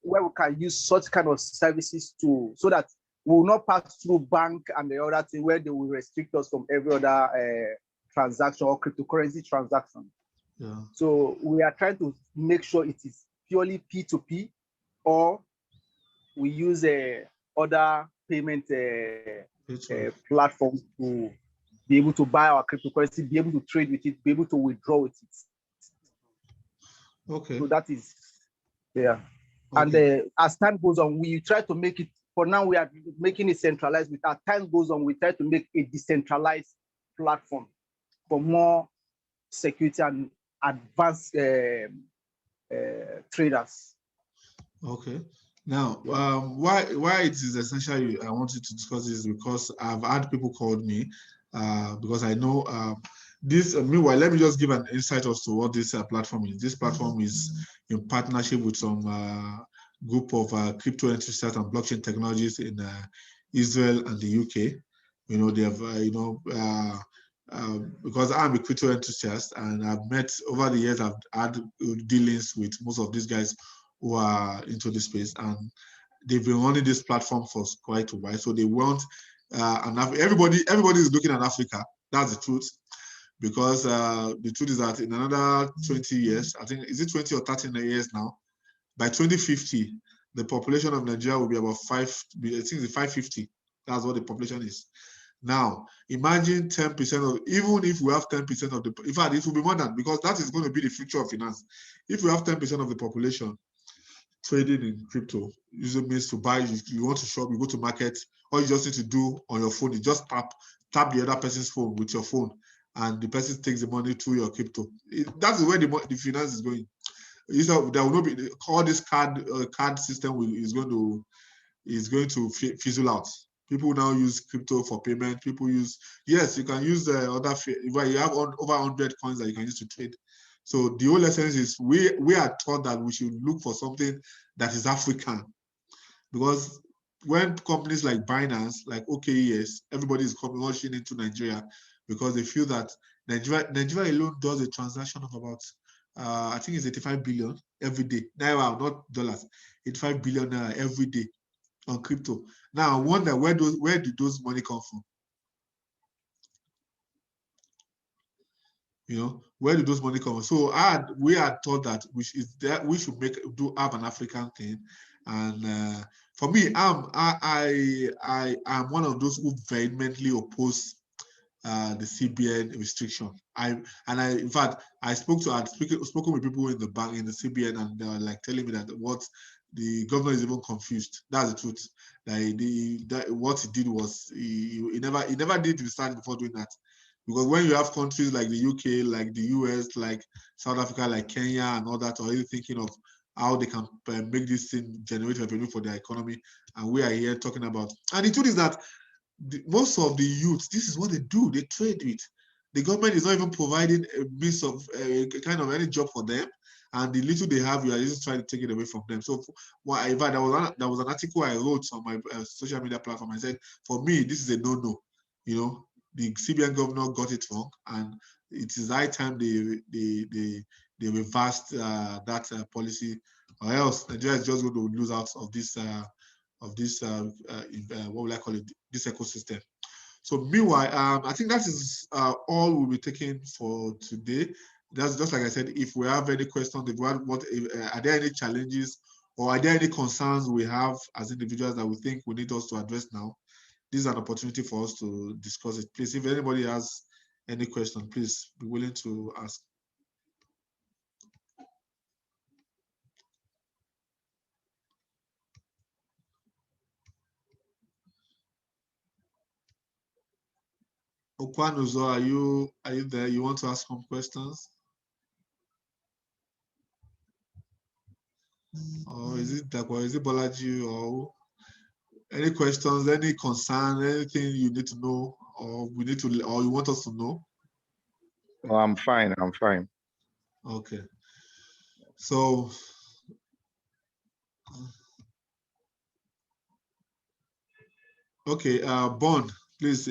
where we can use such kind of services so that we will not pass through bank and the other thing where they will restrict us from every other transaction or cryptocurrency transaction. Yeah. So we are trying to make sure it is purely P2P, or we use other payment platforms to be able to buy our cryptocurrency, be able to trade with it, be able to withdraw with it. Okay. So that is, yeah. Okay. And as time goes on, we try to make it, for now we are making it centralized. With as time goes on, we try to make a decentralized platform for more security and advanced traders. Okay. Now, why it is essential I wanted to discuss this, because I've had people call me because I know this. Meanwhile, let me just give an insight as to what this platform is. This platform is in partnership with some group of crypto enthusiasts and blockchain technologies in Israel and the UK. You know, they have because I'm a crypto enthusiast, and I've met over the years, I've had dealings with most of these guys who are into this space, and they've been running this platform for quite a while. So they want, and everybody is looking at Africa. That's the truth, because the truth is that in another 20 years, I think, is it 20 or 30 years now? By 2050, the population of Nigeria will be about 550. That's what the population is. Now, imagine 10% of, even if we have 10% of the, in fact, it will be more than, because that is going to be the future of finance. If we have 10% of the population trading in crypto, usually means to buy, you want to shop, you go to market, all you just need to do on your phone, you just tap the other person's phone with your phone, and the person takes the money through your crypto. That's where the finance is going. There will not be, all this card system is going to fizzle out. People now use crypto for payment. People use, yes, you can use the other, you have over 100 coins that you can use to trade. So the whole essence is we are taught that we should look for something that is African, because when companies like Binance, like OKES, everybody is coming rushing into Nigeria because they feel that Nigeria alone does a transaction of about, I think it's 85 billion every day. Naira, not dollars. 85 billion naira every day on crypto. Now I wonder where did those money come from? You know, where did those money come from? So we had thought that we should have an African thing. And for me, I'm one of those who vehemently oppose the CBN restriction. In fact, I'd spoken with people in the bank, in the CBN, and they were like telling me that what the governor is even confused. That's the truth. What he did was he never did research before doing that. Because when you have countries like the UK, like the US, like South Africa, like Kenya and all that, are you thinking of how they can make this thing generate revenue for their economy? And we are here talking about, and the truth is that most of the youths, this is what they do, they trade with. The government is not even providing a means of kind of any job for them. And the little they have, you are just trying to take it away from them. So, in fact, there was an article I wrote on my social media platform. I said, for me, this is a no-no. You know, the CBN governor got it wrong, and it is high time they reversed that policy, or else Nigeria is just going to lose out of this what will I call it, this ecosystem. So meanwhile, I think that is all we'll be taking for today. That's just like I said, if we have any questions, are there any challenges or are there any concerns we have as individuals that we think we need us to address now? This is an opportunity for us to discuss it. Please, if anybody has any question, please be willing to ask. Okwanuzo, are you there? You want to ask some questions? Or is it Bolaji, or any questions, any concern, anything you need to know, or or you want us to know? No, I'm fine. I'm fine. Okay. So, okay, Bond, please,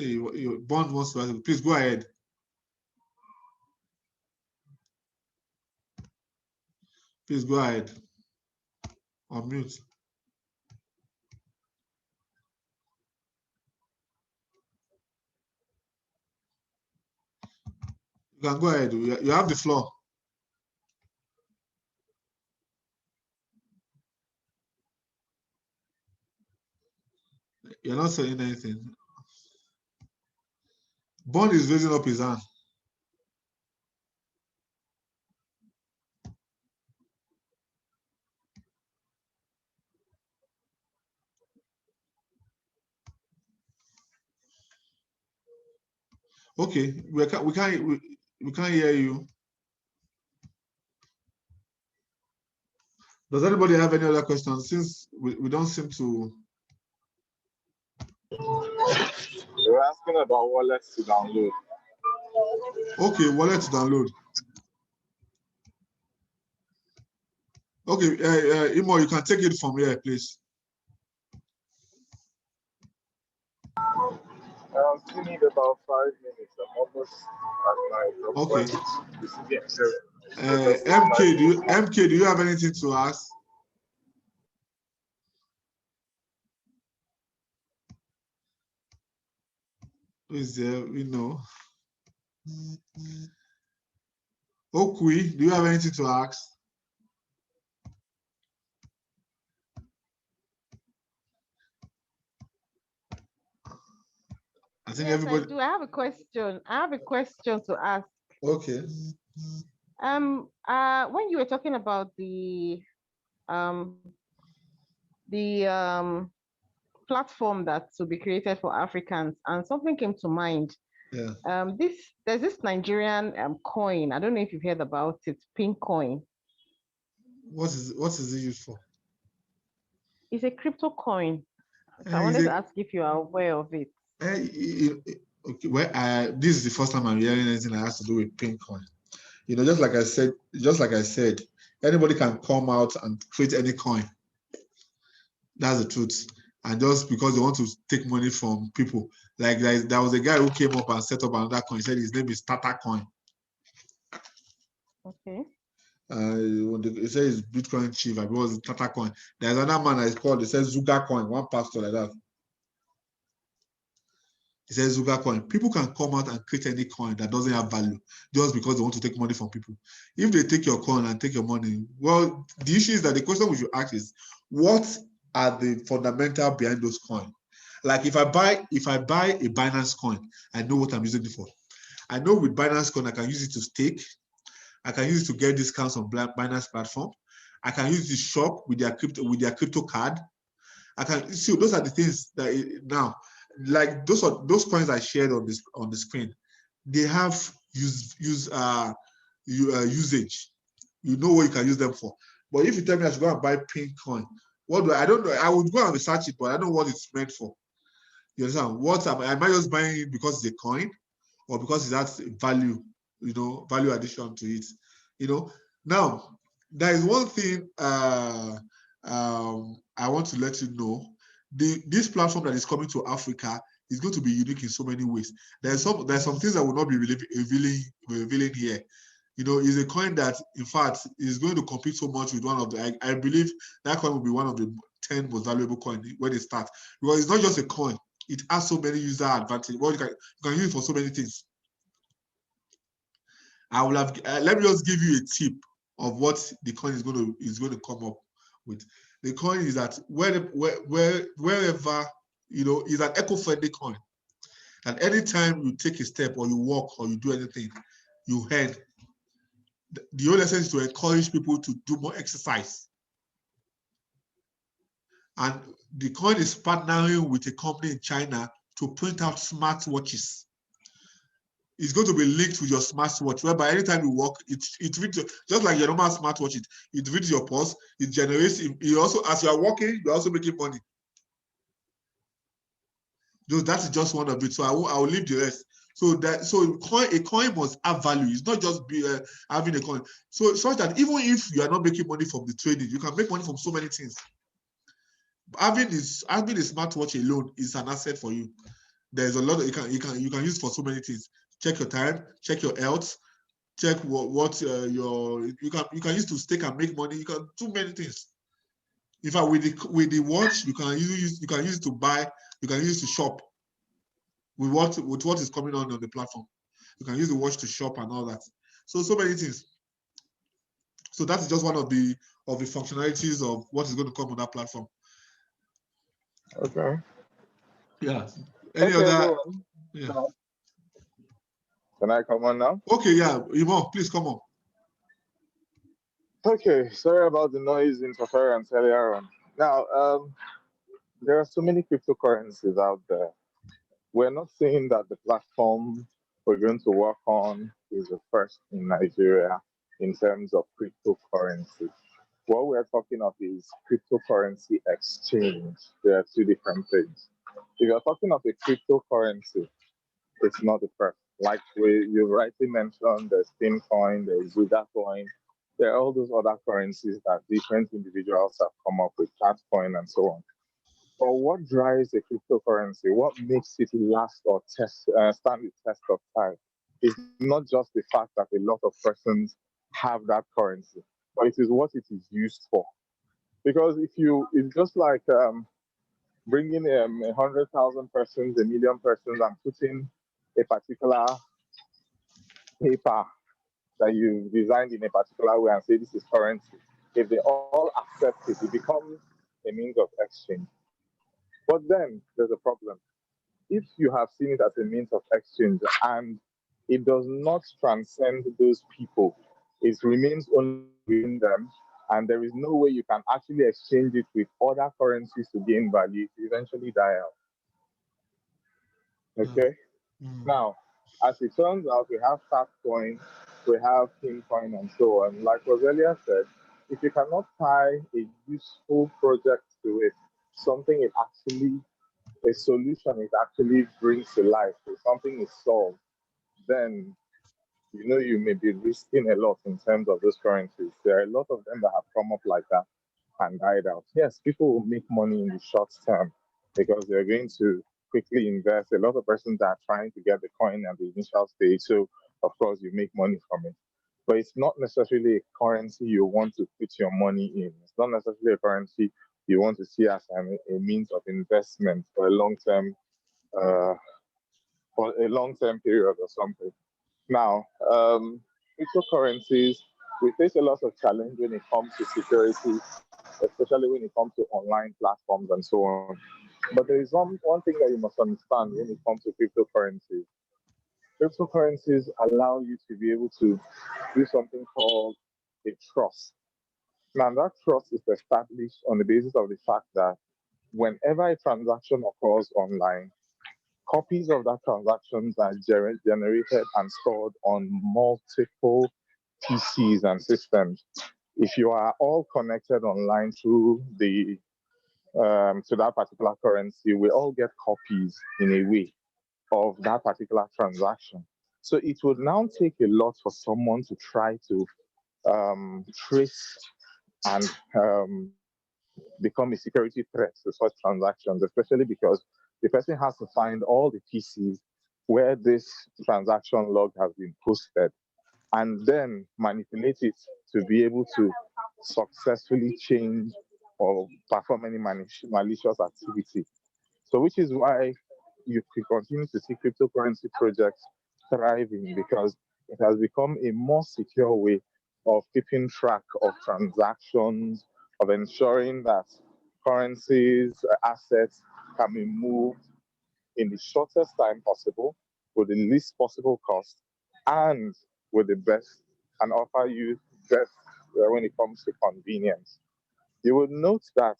Bond wants to ask, please go ahead. Please go ahead. On mute. You can go ahead. You have the floor. You're not saying anything. Bond is raising up his hand. Okay, we can't hear you. Does anybody have any other questions? Since we don't seem to. You're asking about wallets to download. Okay, wallet to download. Okay, Imo, you can take it from here, please. I still need about 5 minutes. I'm almost at Okay. MK, do you have anything to ask? Who is there? We know. Okwi, do you have anything to ask? I think everybody. I do. I have a question. I have a question to ask. Okay. When you were talking about the platform that to be created for Africans, and something came to mind. Yeah. There's this Nigerian coin. I don't know if you've heard about it. Pink coin. What is it used for? It's a crypto coin. So I wanted to ask if you are aware of it. Okay. Well, this is the first time I'm hearing anything that has to do with pink coin. You know, just like I said, anybody can come out and create any coin. That's the truth. and just because they want to take money from people. Like there was a guy who came up and set up another coin. He said his name is Tata Coin. Okay. He said it's Bitcoin chief. I was Tata Coin. There's another man that is called. He says Zuga Coin. One pastor like that. He says Zuga Coin. People can come out and create any coin that doesn't have value just because they want to take money from people. If they take your coin and take your money, well, the issue is that the question we should ask is, what are the fundamental behind those coins? Like if I buy a Binance coin, I know what I'm using it for. I know with Binance coin, I can use it to stake. I can use it to get discounts on Binance platform. I can use it to shop with their crypto card. I can see those are the things that now, like those coins I shared on the screen. They have usage. You know what you can use them for. But if you tell me I should go and buy pink coin, what do I don't know. I would go and research it, but I don't know what it's meant for. You understand? Am I just buying it because it's a coin, or because it has value, value addition to it? Now there is one thing I want to let you know. This platform that is coming to Africa is going to be unique in so many ways. There's some things that will not be revealing here. Is a coin that, in fact, is going to compete so much with one of the. I believe that coin will be one of the 10 most valuable coins when it starts, because it's not just a coin. It has so many user advantage. Well, you can use it for so many things. I will have. Let me just give you a tip of what the coin is going to come up with. The coin is that wherever is an eco-friendly coin, and anytime you take a step or you walk or you do anything, you earn. The whole essence is to encourage people to do more exercise. And the coin is partnering with a company in China to print out smart watches. It's going to be linked with your smartwatch, whereby anytime you walk, it reads just like your normal smartwatch. It reads your pulse. It generates. It also, as you are walking, you're also making money. That's just one of it. So I will leave the rest. So a coin must have value. It's not just having a coin. So such that even if you are not making money from the trading, you can make money from so many things. Having a smartwatch alone is an asset for you. There's a lot that you can use for so many things. Check your time, check your health, check what you can use to stake and make money. You can do many things. In fact, with the watch, you can use it to buy, you can use it to shop with what is coming on the platform. You can use the watch to shop and all that. So many things. So that's just one of the functionalities of what is going to come on that platform. Okay. Yeah. Any other? Yeah. No. Can I come on now? Okay, yeah. Imo, please come on. Okay, sorry about the noise interference earlier on. Now, there are so many cryptocurrencies out there. We're not saying that the platform we're going to work on is the first in Nigeria in terms of cryptocurrency. What we're talking of is cryptocurrency exchange. There are two different things. If you're talking of a cryptocurrency, it's not the first. Like you rightly mentioned, there's Pincoin, there's Zuga Coin, there are all those other currencies that different individuals have come up with, Catcoin and so on. But what drives a cryptocurrency? What makes it last or stand the test of time? Is not just the fact that a lot of persons have that currency, but it is what it is used for. Because it's just like bringing 100,000 persons, 1,000,000 persons, and putting a particular paper that you designed in a particular way and say this is currency. If they all accept it, it becomes a means of exchange. But then there's a problem. If you have seen it as a means of exchange and it does not transcend those people, it remains only within them, and there is no way you can actually exchange it with other currencies to gain value, it eventually die out. Okay? Now, as it turns out, we have Tatcoin, we have Pincoin, and so on. Like was earlier said, if you cannot tie a useful project to it, something it actually, a solution it actually brings to life, if something is solved, then you may be risking a lot in terms of those currencies. There are a lot of them that have come up like that and died out. Yes, people will make money in the short term, because they're going to quickly invest. A lot of persons are trying to get the coin at the initial stage, so of course you make money from it. But it's not necessarily a currency you want to put your money in. It's not necessarily a currency you want to see as a means of investment for a uh, long-term period or something. Now, cryptocurrencies, we face a lot of challenge when it comes to security, especially when it comes to online platforms and so on. But there is one thing that you must understand when it comes to cryptocurrencies. Cryptocurrencies allow you to be able to do something called a trust. Now, that trust is established on the basis of the fact that whenever a transaction occurs online, copies of that transactions are generated and stored on multiple PCs and systems. If you are all connected online through the to that particular currency, we all get copies in a way of that particular transaction. So it would now take a lot for someone to try to trace and become a security threat to such transactions, especially because the person has to find all the PCs where this transaction log has been posted and then manipulate it to be able to successfully change or perform any malicious activity. So, which is why you can continue to see cryptocurrency projects thriving because it has become a more secure way of keeping track of transactions, of ensuring that currencies, assets can be moved in the shortest time possible, with the least possible cost, and with the best, and offer you best when it comes to convenience. You would note that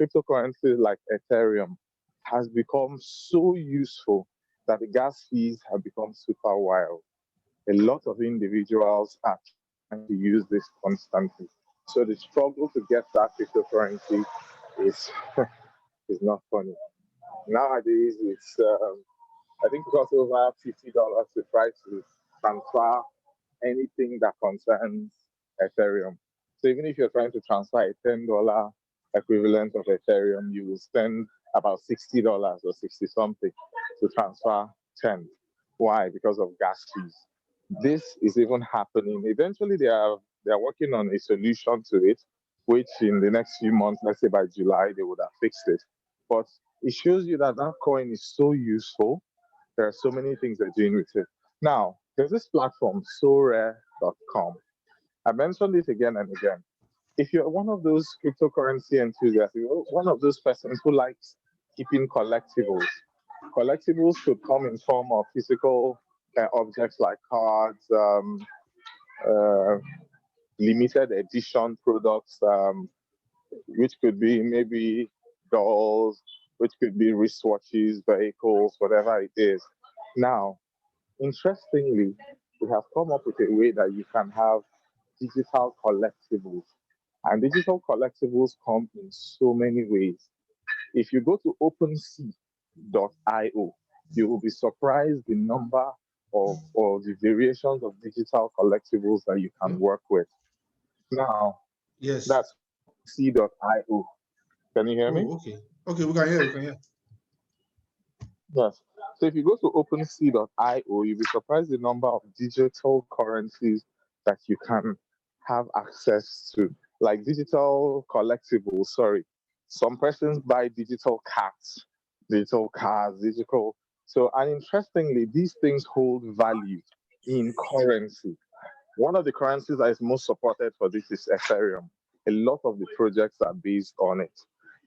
cryptocurrencies like Ethereum has become so useful that the gas fees have become super wild. A lot of individuals are trying to use this constantly. So the struggle to get that cryptocurrency is is not funny. Nowadays, it's I think it costs over $50 to try to transfer anything that concerns Ethereum. So even if you're trying to transfer a $10 equivalent of Ethereum, you will spend about $60 or 60 something to transfer 10. Why? Because of gas fees. This is even happening. Eventually, they are working on a solution to it, which in the next few months, let's say by July, they would have fixed it. But it shows you that that coin is so useful. There are so many things they're doing with it. Now, there's this platform, sorare.com. I mentioned it again and again. If you're one of those cryptocurrency enthusiasts, you're one of those persons who likes keeping collectibles. Collectibles could come in form of physical objects like cards, uh, limited edition products, which could be maybe dolls, which could be wristwatches, vehicles, whatever it is. Now, interestingly, we have come up with a way that you can have digital collectibles. And digital collectibles come in so many ways. If you go to OpenSea.io, you will be surprised the number of or the variations of digital collectibles that you can work with. Now, Yes. that's OpenSea.io. Can you hear me? Oh, okay. Okay, we can hear. We can hear. Yes. So if you go to OpenSea.io, you'll be surprised the number of digital currencies that you can have access to, like digital collectibles. Sorry, some persons buy digital cats, digital cars, digital. So, and interestingly, these things hold value in currency. One of the currencies that is most supported for this is Ethereum. A lot of the projects are based on it.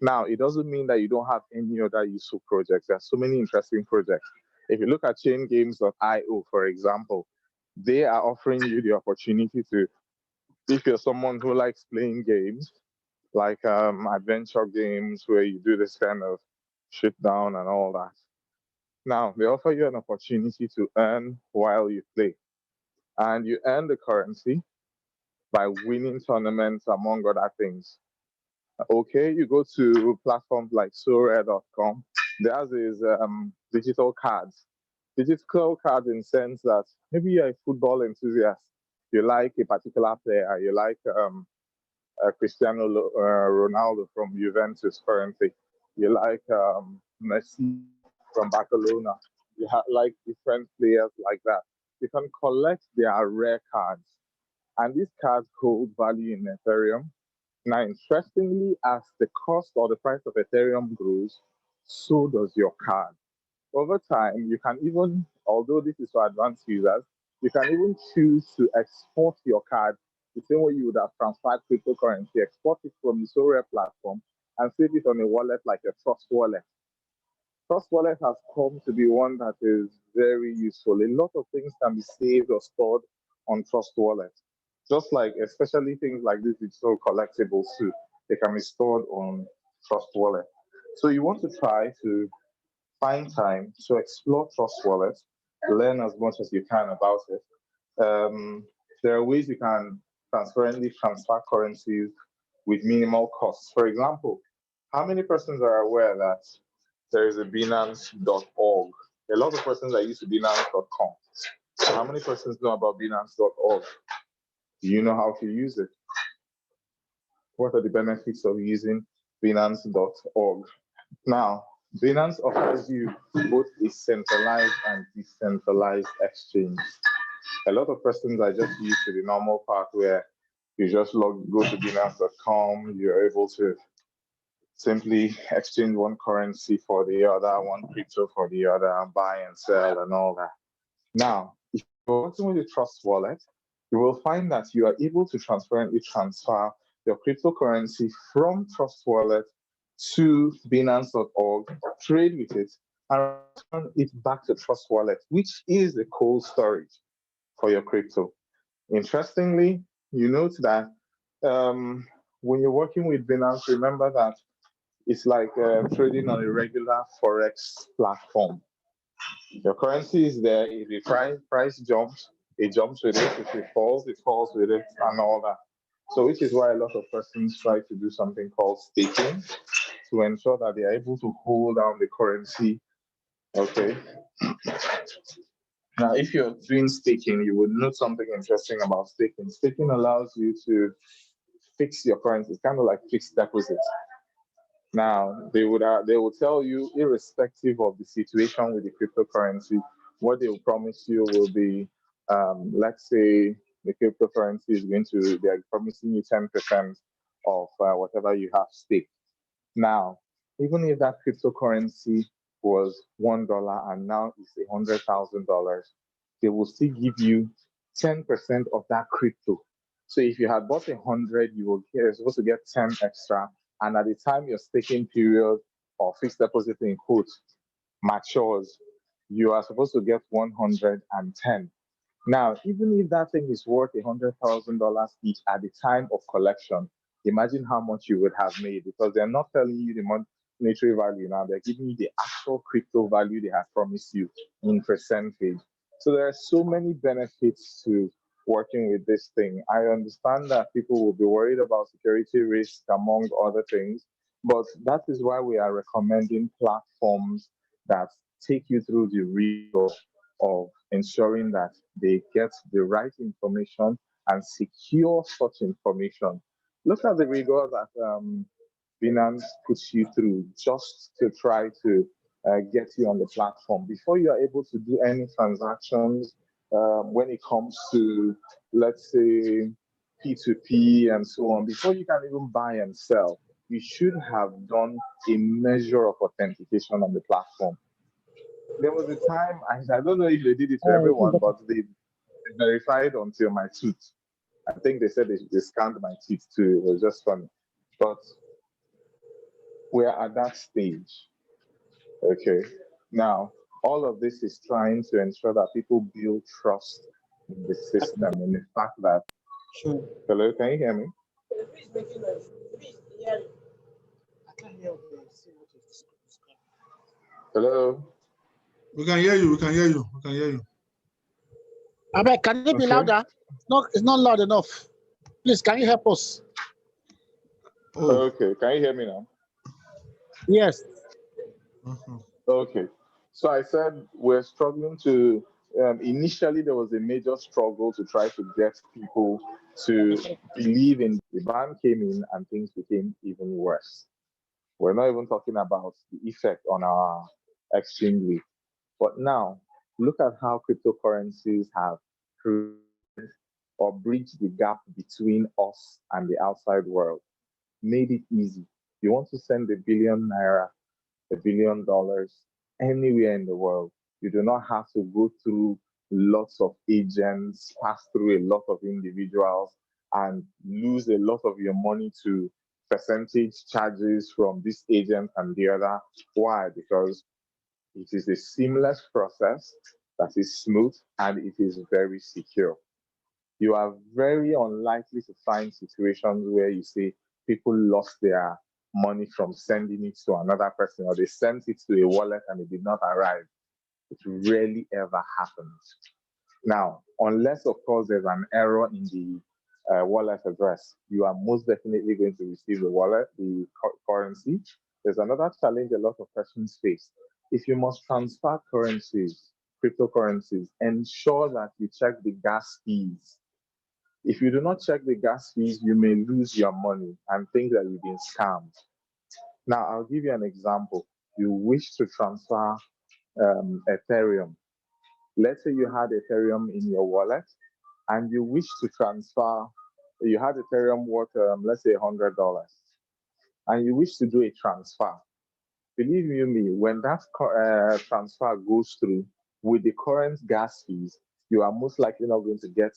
Now, it doesn't mean that you don't have any other useful projects. There are so many interesting projects. If you look at chaingames.io, for example, they are offering you the opportunity to, if you're someone who likes playing games, like adventure games where you do this kind of shit down and all that. Now, they offer you an opportunity to earn while you play. And you earn the currency by winning tournaments, among other things. Okay, you go to platforms like Sorare.com. Theirs is digital cards. Digital cards in the sense that maybe you're a football enthusiast. You like a particular player. You like Cristiano Ronaldo from Juventus currently. you like Messi from Barcelona, you have like different players like that. You can collect their rare cards, and these cards hold value in Ethereum. Now, interestingly, as the cost or the price of Ethereum grows, so does your card. Over time, you can even, although this is for advanced users, you can even choose to export your card the same way you would have transferred cryptocurrency, export it from the Sorare platform and save it on a wallet like a Trust wallet. Trust wallet has come to be one that is very useful. A lot of things can be saved or stored on Trust wallet. Just like, especially things like these digital collectibles too, they can be stored on Trust wallet. So you want to try to find time to explore Trust Wallet, learn as much as you can about it. There are ways you can transparently transfer currencies with minimal costs. For example, how many persons are aware that there is a Binance.org? A lot of persons are used to Binance.com. How many persons know about Binance.org? Do you know how to use it? What are the benefits of using Binance.org? Now, Binance offers you both a centralized and decentralized exchange. A lot of persons are just used to the normal part where you just go to Binance.com, you're able to simply exchange one currency for the other, one crypto for the other, and buy and sell and all that. Now, if you're working with a Trust wallet, you will find that you are able to transparently transfer your cryptocurrency from Trust wallet to Binance.org, trade with it, and return it back to Trust wallet, which is the cold storage for your crypto. Interestingly, you note that when you're working with Binance, remember that it's like trading on a regular Forex platform. Your currency is there. If the price jumps, it jumps with it. If it falls with it, and all that. So, which is why a lot of persons try to do something called staking to ensure that they are able to hold down the currency. Okay. Now, if you're doing staking, you would know something interesting about staking. Staking allows you to fix your currency. It's kind of like fixed deposits. Now, they will tell you, irrespective of the situation with the cryptocurrency, what they will promise you will be, let's say the cryptocurrency is they're promising you 10% of whatever you have staked. Now, even if that cryptocurrency was $1 and now it's $100,000, they will still give you 10% of that crypto. So if you had bought 100, you're supposed to get 10 extra. And at the time your staking period or fixed deposit in quotes matures, you are supposed to get 110. Now, even if that thing is worth $100,000 each at the time of collection, imagine how much you would have made, because they're not telling you the monetary value now, they're giving you the actual crypto value they have promised you in percentage. So there are so many benefits to working with this thing. I understand that people will be worried about security risks, among other things, but that is why we are recommending platforms that take you through the rigor of ensuring that they get the right information and secure such information. Look at the rigor that Binance puts you through just to try to get you on the platform. Before you are able to do any transactions, when it comes to, let's say, P2P and so on, before you can even buy and sell, you should have done a measure of authentication on the platform. There was a time, I don't know if they did it to everyone, but they verified until my tooth. I think they said they scanned my teeth too. It was just funny. But we're at that stage. Okay. Now, all of this is trying to ensure that people build trust in the system, in the fact that. Sure. Hello, can you hear me? Hello. We can hear you. We can hear you. We can hear you. Abeg, can it be louder? It's not loud enough. Please, can you help us? Oh. Okay. Can you hear me now? Yes. Okay. So I said we're struggling to. Initially, there was a major struggle to try to get people to believe in. The ban came in, and things became even worse. We're not even talking about the effect on our exchange rate. But now, look at how cryptocurrencies have created or bridged the gap between us and the outside world, made it easy. You want to send ₦1 billion, $1 billion anywhere in the world. You do not have to go through lots of agents, pass through a lot of individuals, and lose a lot of your money to percentage charges from this agent and the other. Why? Because it is a seamless process that is smooth and it is very secure. You are very unlikely to find situations where you say people lost their money from sending it to another person, or they sent it to a wallet and it did not arrive. It rarely ever happens. Now, unless of course there's an error in the wallet address, you are most definitely going to receive the currency. There's another challenge a lot of persons face. If you must transfer currencies, cryptocurrencies, ensure that you check the gas fees. If you do not check the gas fees, you may lose your money and think that you've been scammed. Now, I'll give you an example. You wish to transfer Ethereum. Let's say you had Ethereum in your wallet and you wish to transfer, you had Ethereum worth, let's say $100, and you wish to do a transfer. Believe you me, when that transfer goes through with the current gas fees, you are most likely not going to get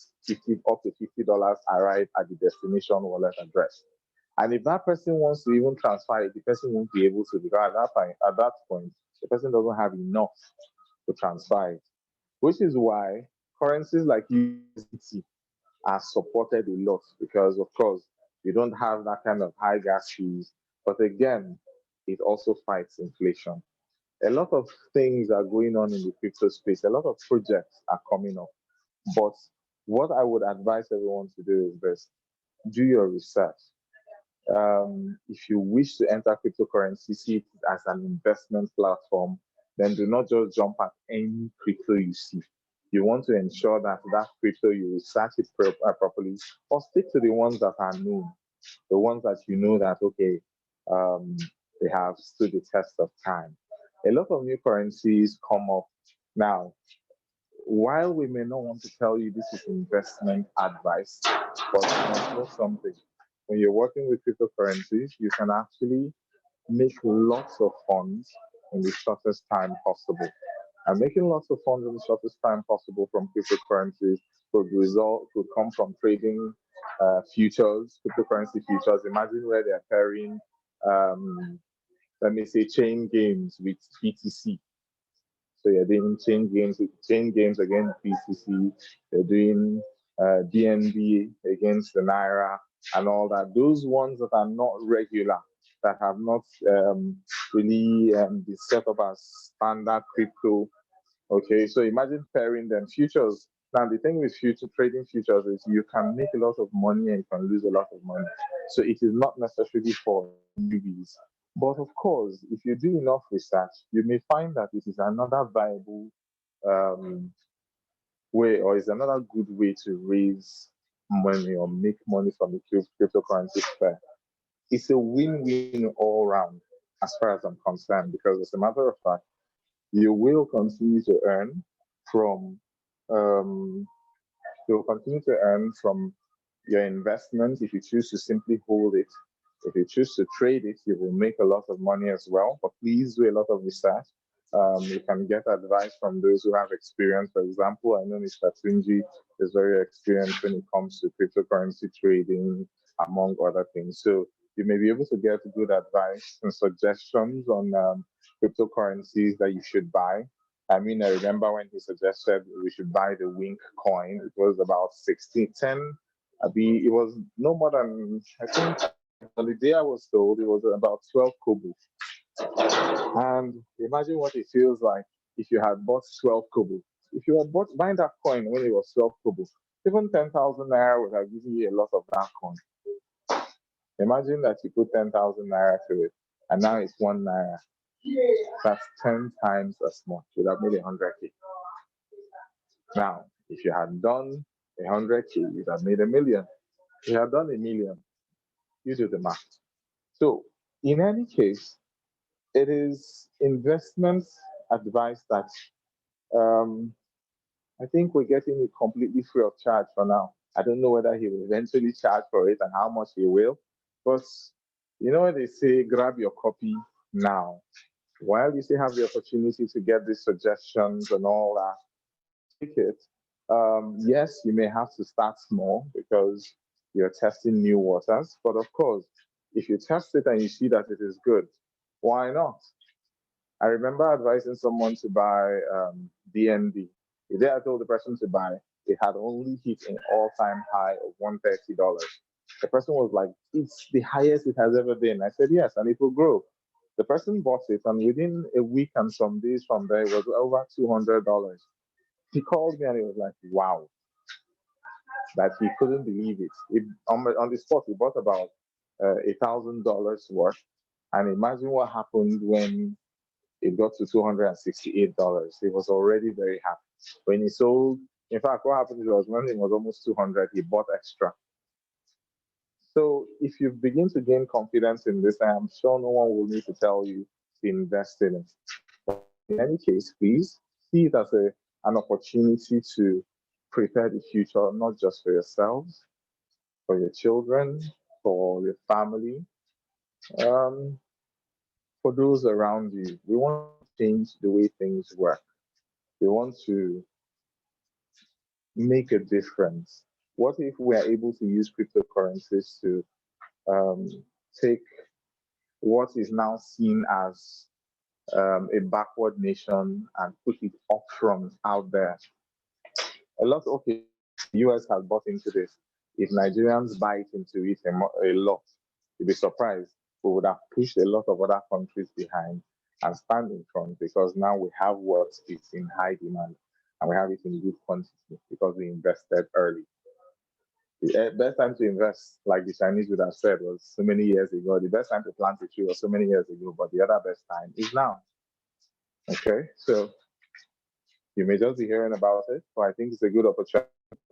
up to $50 arrive at the destination wallet address. And if that person wants to even transfer it, the person won't be able to, because at that point, the person doesn't have enough to transfer it. Which is why currencies like USDT are supported a lot, because of course you don't have that kind of high gas fees. But again, it also fights inflation. A lot of things are going on in the crypto space. A lot of projects are coming up. But what I would advise everyone to do is this: do your research. If you wish to enter cryptocurrency, see it as an investment platform, then do not just jump at any crypto you see. You want to ensure that crypto, you research it properly, or stick to the ones that are known, the ones that you know that, okay, they have stood the test of time. A lot of new currencies come up now. While we may not want to tell you this is investment advice, but you must know something. When you're working with cryptocurrencies, you can actually make lots of funds in the shortest time possible. And making lots of funds in the shortest time possible from cryptocurrencies could come from trading futures, cryptocurrency futures. Imagine where they're pairing, let me say, chain games with BTC. So you're doing chain games against BTC. You're doing DNB against the Naira and all that. Those ones that are not regular, that have not really been set up as standard crypto. Okay, so imagine pairing them. Futures. Now the thing with trading futures is you can make a lot of money and you can lose a lot of money. So it is not necessarily for newbies. But of course, if you do enough research, you may find that it is another viable way, or is another good way to raise money or make money from the cryptocurrency sphere. It's a win-win all round, as far as I'm concerned, because as a matter of fact, you will continue to earn from your investment if you choose to simply hold it. If you choose to trade it, you will make a lot of money as well. But please do a lot of research. You can get advice from those who have experience. For example, I know Mr. Tunji is very experienced when it comes to cryptocurrency trading, among other things. So you may be able to get good advice and suggestions on cryptocurrencies that you should buy. I mean, I remember when he suggested we should buy the Wink coin. It was about 1610. It was no more than, I think, on the day I was told, it was about 12 kobo. And imagine what it feels like if you had bought 12 kobo. If you had buying that coin when it was 12 kobo, even 10,000 naira would have given you a lot of that coin. Imagine that you put 10,000 naira to it, and now it's 1 naira. That's 10 times as much. You would have made 100K. Now, if you had done 100K, you would have made 1 million. If you had done 1 million, you do the math. So in any case, it is investment advice that I think we're getting it completely free of charge for now. I don't know whether he will eventually charge for it and how much he will. But you know what they say, grab your copy now. While you still have the opportunity to get these suggestions and all that, take it. Yes, you may have to start small because you're testing new waters. But of course, if you test it and you see that it is good, why not? I remember advising someone to buy DND. The day I told the person to buy, it had only hit an all-time high of $130. The person was like, "It's the highest it has ever been." I said, "Yes, and it will grow." The person bought it, and within a week and some days from there, it was over $200. He called me and he was like, "Wow," that he couldn't believe it. On the spot, he bought about $1,000 worth. And imagine what happened when it got to $268. He was already very happy. When he sold, in fact, what happened was when it was almost 200, he bought extra. So if you begin to gain confidence in this, I am sure no one will need to tell you to invest in it. But in any case, please see it as an opportunity to prepare the future, not just for yourselves, for your children, for your family, um, for those around you. We want to change the way things work. We want to make a difference. What if we are able to use cryptocurrencies to um, take what is now seen as a backward nation and put it upfront out there? A lot, okay, the US has bought into this. If Nigerians buy into it a lot, you'd be surprised. We would have pushed a lot of other countries behind and stand in front because now we have what is in high demand and we have it in good quantity because we invested early. The best time to invest, like the Chinese would have said, was so many years ago. The best time to plant a tree was so many years ago, but the other best time is now. Okay, so you may just be hearing about it, but I think it's a good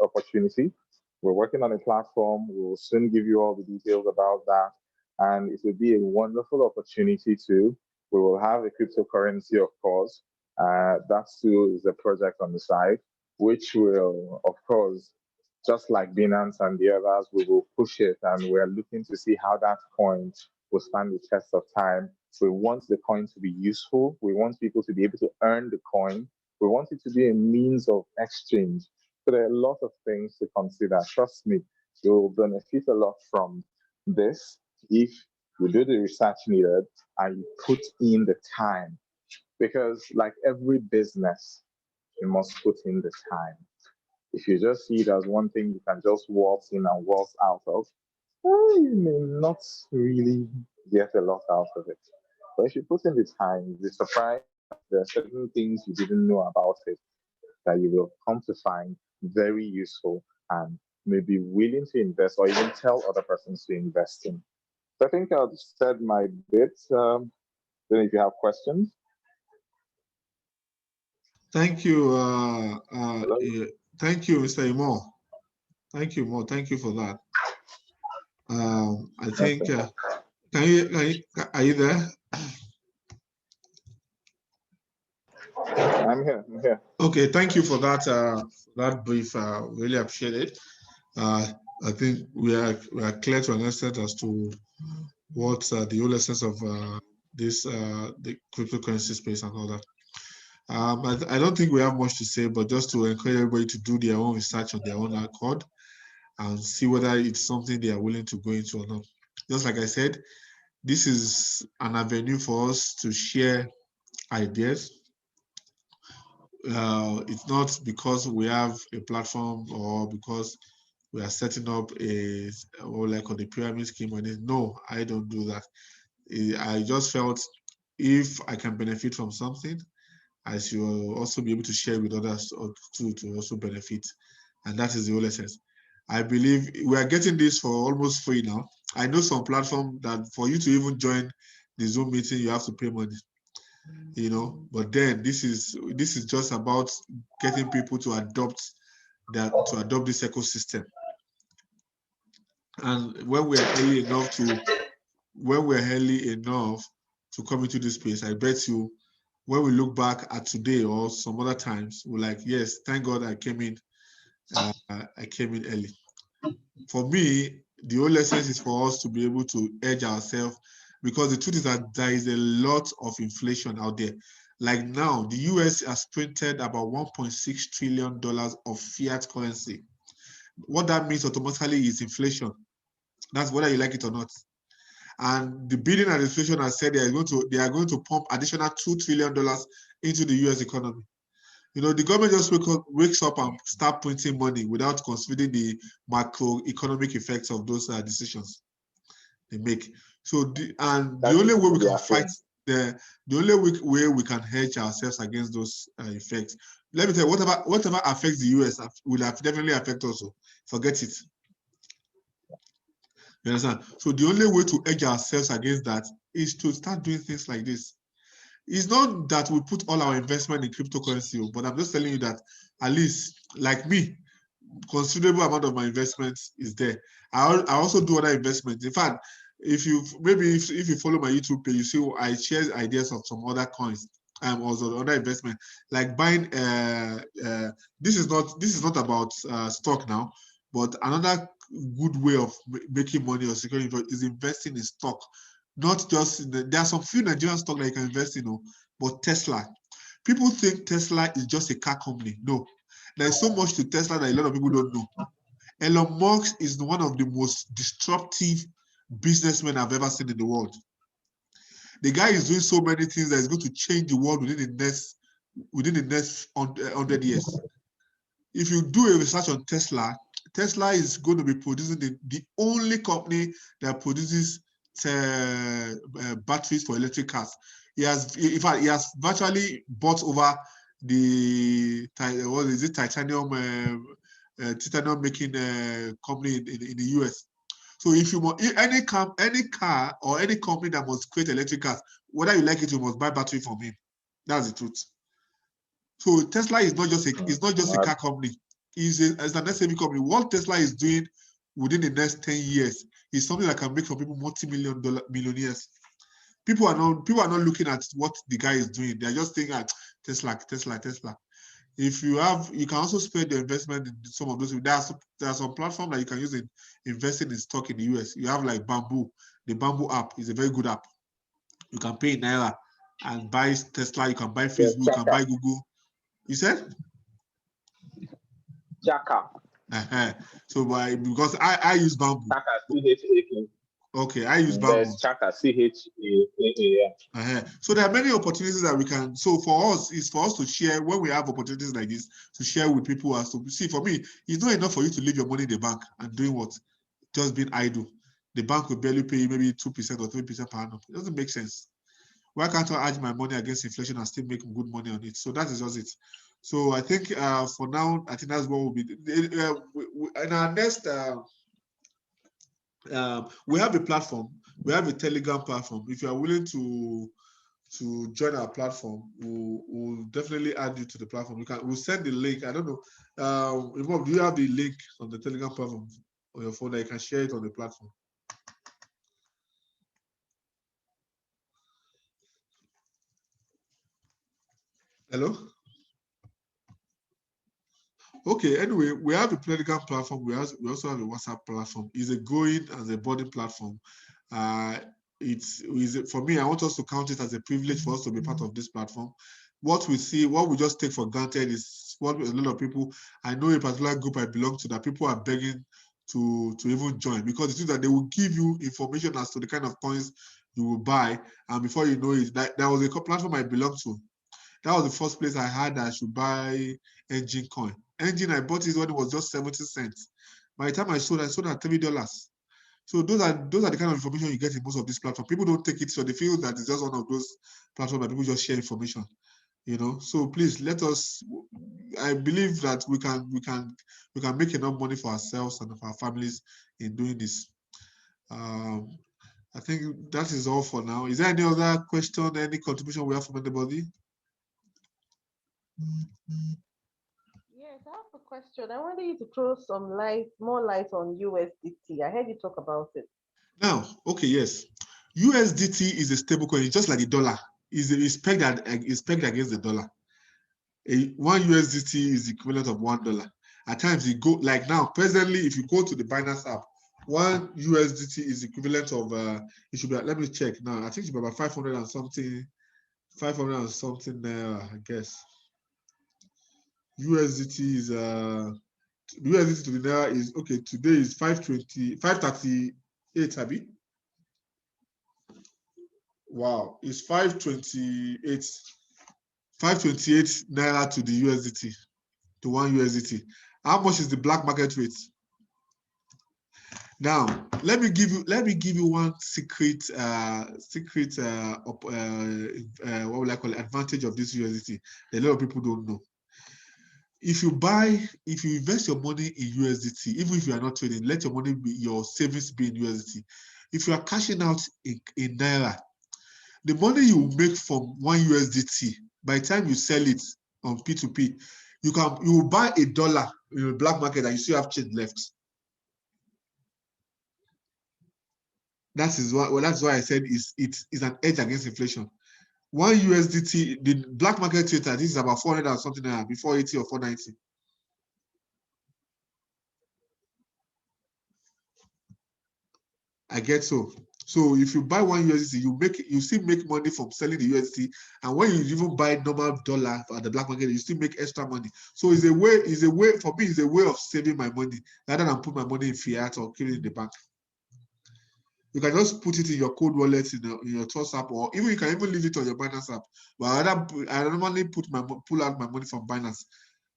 opportunity. We're working on a platform. We'll soon give you all the details about that. And it will be a wonderful opportunity too. We will have a cryptocurrency, of course. That too is a project on the side, which will, of course, just like Binance and the others, we will push it. And we're looking to see how that coin will stand the test of time. We want the coin to be useful. We want people to be able to earn the coin. We want it to be a means of exchange. So there are a lot of things to consider. Trust me, you'll benefit a lot from this if you do the research needed and you put in the time. Because like every business, you must put in the time. If you just see it as one thing you can just waltz in and waltz out of, well, you may not really get a lot out of it. But if you put in the time, you'll be surprised there are certain things you didn't know about it that you will come to find very useful and may be willing to invest or even tell other persons to invest in. So I think I've said my bit. Then if you have questions. Thank you. Thank you, Mr. Imo. Thank you, Mo. Thank you for that. I think, are you there? I'm here. Okay, thank you for that brief. Really appreciate it. I think we are clear to an extent as to what the whole essence of the cryptocurrency space and all that. I don't think we have much to say, but just to encourage everybody to do their own research on their own accord and see whether it's something they are willing to go into or not. Just like I said, this is an avenue for us to share ideas. It's not because we have a platform or because we are setting up like the pyramid scheme or anything. No, I don't do that. I just felt if I can benefit from something, I should also be able to share with others to also benefit. And that is the whole essence. I believe we are getting this for almost free now. I know some platform that for you to even join the Zoom meeting, you have to pay money. But then this is just about getting people to adopt this ecosystem. And when we are early enough to when we're early enough to come into this space, I bet you when we look back at today or some other times, we're like, yes, thank God I came in early. For me, the whole essence is for us to be able to edge ourselves, because the truth is that there is a lot of inflation out there. Like now, the US has printed about $1.6 trillion of fiat currency. What that means automatically is inflation. That's whether you like it or not. And the Biden administration has said they are going to pump additional $2 trillion into the US economy. You know, the government just wakes up and start printing money without considering the macroeconomic effects of those decisions they make. So, the only way we can fight the only way we can hedge ourselves against those effects. Let me tell you, whatever affects the US will definitely affect us. Forget it. You understand? So the only way to hedge ourselves against that is to start doing things like this. It's not that we put all our investment in cryptocurrency, but I'm just telling you that at least, like me, considerable amount of my investments is there. I also do other investments. In fact, if you follow my YouTube page, you see I share ideas of some other coins. Also other investment, like buying. This is not about stock now, but another good way of making money or securing is investing in stock. Not just there are some few Nigerian stock that you can invest in, but Tesla. People think Tesla is just a car company. No, there's so much to Tesla that a lot of people don't know. Elon Musk is one of the most disruptive businessmen I've ever seen in the world. The guy is doing so many things that is going to change the world within the next 100 years. If you do a research on Tesla, Tesla is going to be producing the only company that produces batteries for electric cars. In fact, he has virtually bought over the titanium making company in the US. So if you want any car or any company that must create electric cars, whether you like it, you must buy battery from him. That's the truth. So Tesla is not just a car company. It's an SME company. What Tesla is doing within the next 10 years is something that can make some people multi-million dollar millionaires. People are not looking at what the guy is doing. They're just thinking Tesla. If you can also spread your investment in some of those. There are some platforms that you can use in investing in stock in the US. You have like Bamboo. The Bamboo app is a very good app. You can pay in Naira and buy Tesla. You can buy Facebook. You can buy Google. You said? Chaka. So because I use Bamboo. Chaka, C-H-A-K. Okay, I use Bamboo. There's Chaka, C-H-A-K. So there are many opportunities that we can. So for us, it's for us to share when we have opportunities like this to share with people. As to see, for me, it's not enough for you to leave your money in the bank and doing what, just being idle. The bank will barely pay you maybe 2% or 3% per annum. It doesn't make sense. Why can't I hedge my money against inflation and still make good money on it? So that is just it. So I think for now, I think that's what will be. In our next, we have a platform. We have a Telegram platform. If you are willing to join our platform, we'll definitely add you to the platform. We'll send the link. I don't know. Do you have the link on the Telegram platform on your phone that you can share it on the platform? Hello? Okay, anyway, we have a Telegram platform. We also have a WhatsApp platform. It's a growing and a budding platform. For me, I want us to count it as a privilege for us to be part of this platform. What we just take for granted is what a lot of people, I know a particular group I belong to, that people are begging to even join, because it's true that they will give you information as to the kind of coins you will buy, and before you know it, there was a platform I belong to. That was the first place I had that I should buy Engine coin. Engine, I bought it when it was just 70 cents. By the time I sold at $3. So those are the kind of information you get in most of these platforms. People don't take it, so they feel that it's just one of those platforms that people just share information. So please let us. I believe that we can make enough money for ourselves and for our families in doing this. I think that is all for now. Is there any other question, any contribution we have from anybody? Yes, I have a question. I wanted you to throw more light on USDT. I heard you talk about it. Now, okay, yes. USDT is a stable coin. It's just like the dollar. It's pegged against the dollar. One USDT is the equivalent of $1. At times, you go like now. Presently, if you go to the Binance app, one USDT is equivalent of it should be. Let me check now. I think it should be about 500 and something. 500 and something there, I guess. USDT is USDT to the naira is okay. Today is 538. Abi. Wow, it's 528. 528 naira to the USDT, to one USDT. How much is the black market rate? Now, let me give you one secret what would I call it, advantage of this USDT that a lot of people don't know. If you invest your money in USDT, even if you are not trading, let your money be, your savings be in USDT. If you are cashing out in naira, the money you make from one USDT, by the time you sell it on P2P, you will buy $1 in the black market and you still have change left. That's why I said it's an edge against inflation. One USDT, the black market rate, this is about 400 or something now, before 80 or 490. I get so. So if you buy one USDT, you still make money from selling the USDT, and when you even buy normal dollar at the black market, you still make extra money. So it's a way for me. It's a way of saving my money rather than put my money in fiat or keep it in the bank. You can just put it in your cold wallet in your Trust app, or even you can even leave it on your Binance app. But I normally pull out my money from Binance,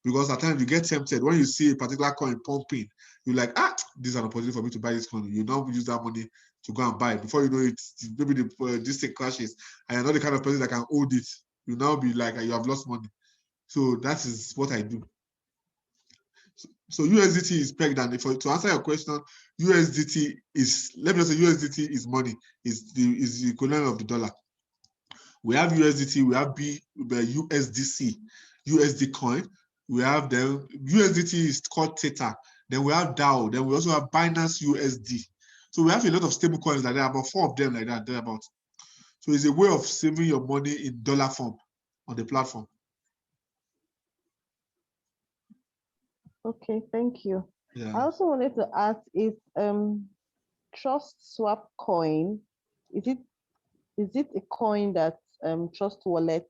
because at times you get tempted when you see a particular coin pumping. You're like, this is an opportunity for me to buy this coin. You now use that money to go and buy. Before you know it, maybe this thing crashes, and you're not the kind of person that can hold it. You now be like, you have lost money. So that is what I do. So USDT is pegged, and to answer your question, USDT is, let me just say, USDT is money, is the equivalent of the dollar. We have USDT, we have USDC, USD coin. We have them. USDT is called Theta. Then we have DAO. Then we also have Binance USD. So we have a lot of stable coins like that, about 4 of them like that, thereabout. So it's a way of saving your money in dollar form on the platform. Okay, thank you. Yeah. I also wanted to ask if Trust Swap coin, is it a coin that Trust Wallet?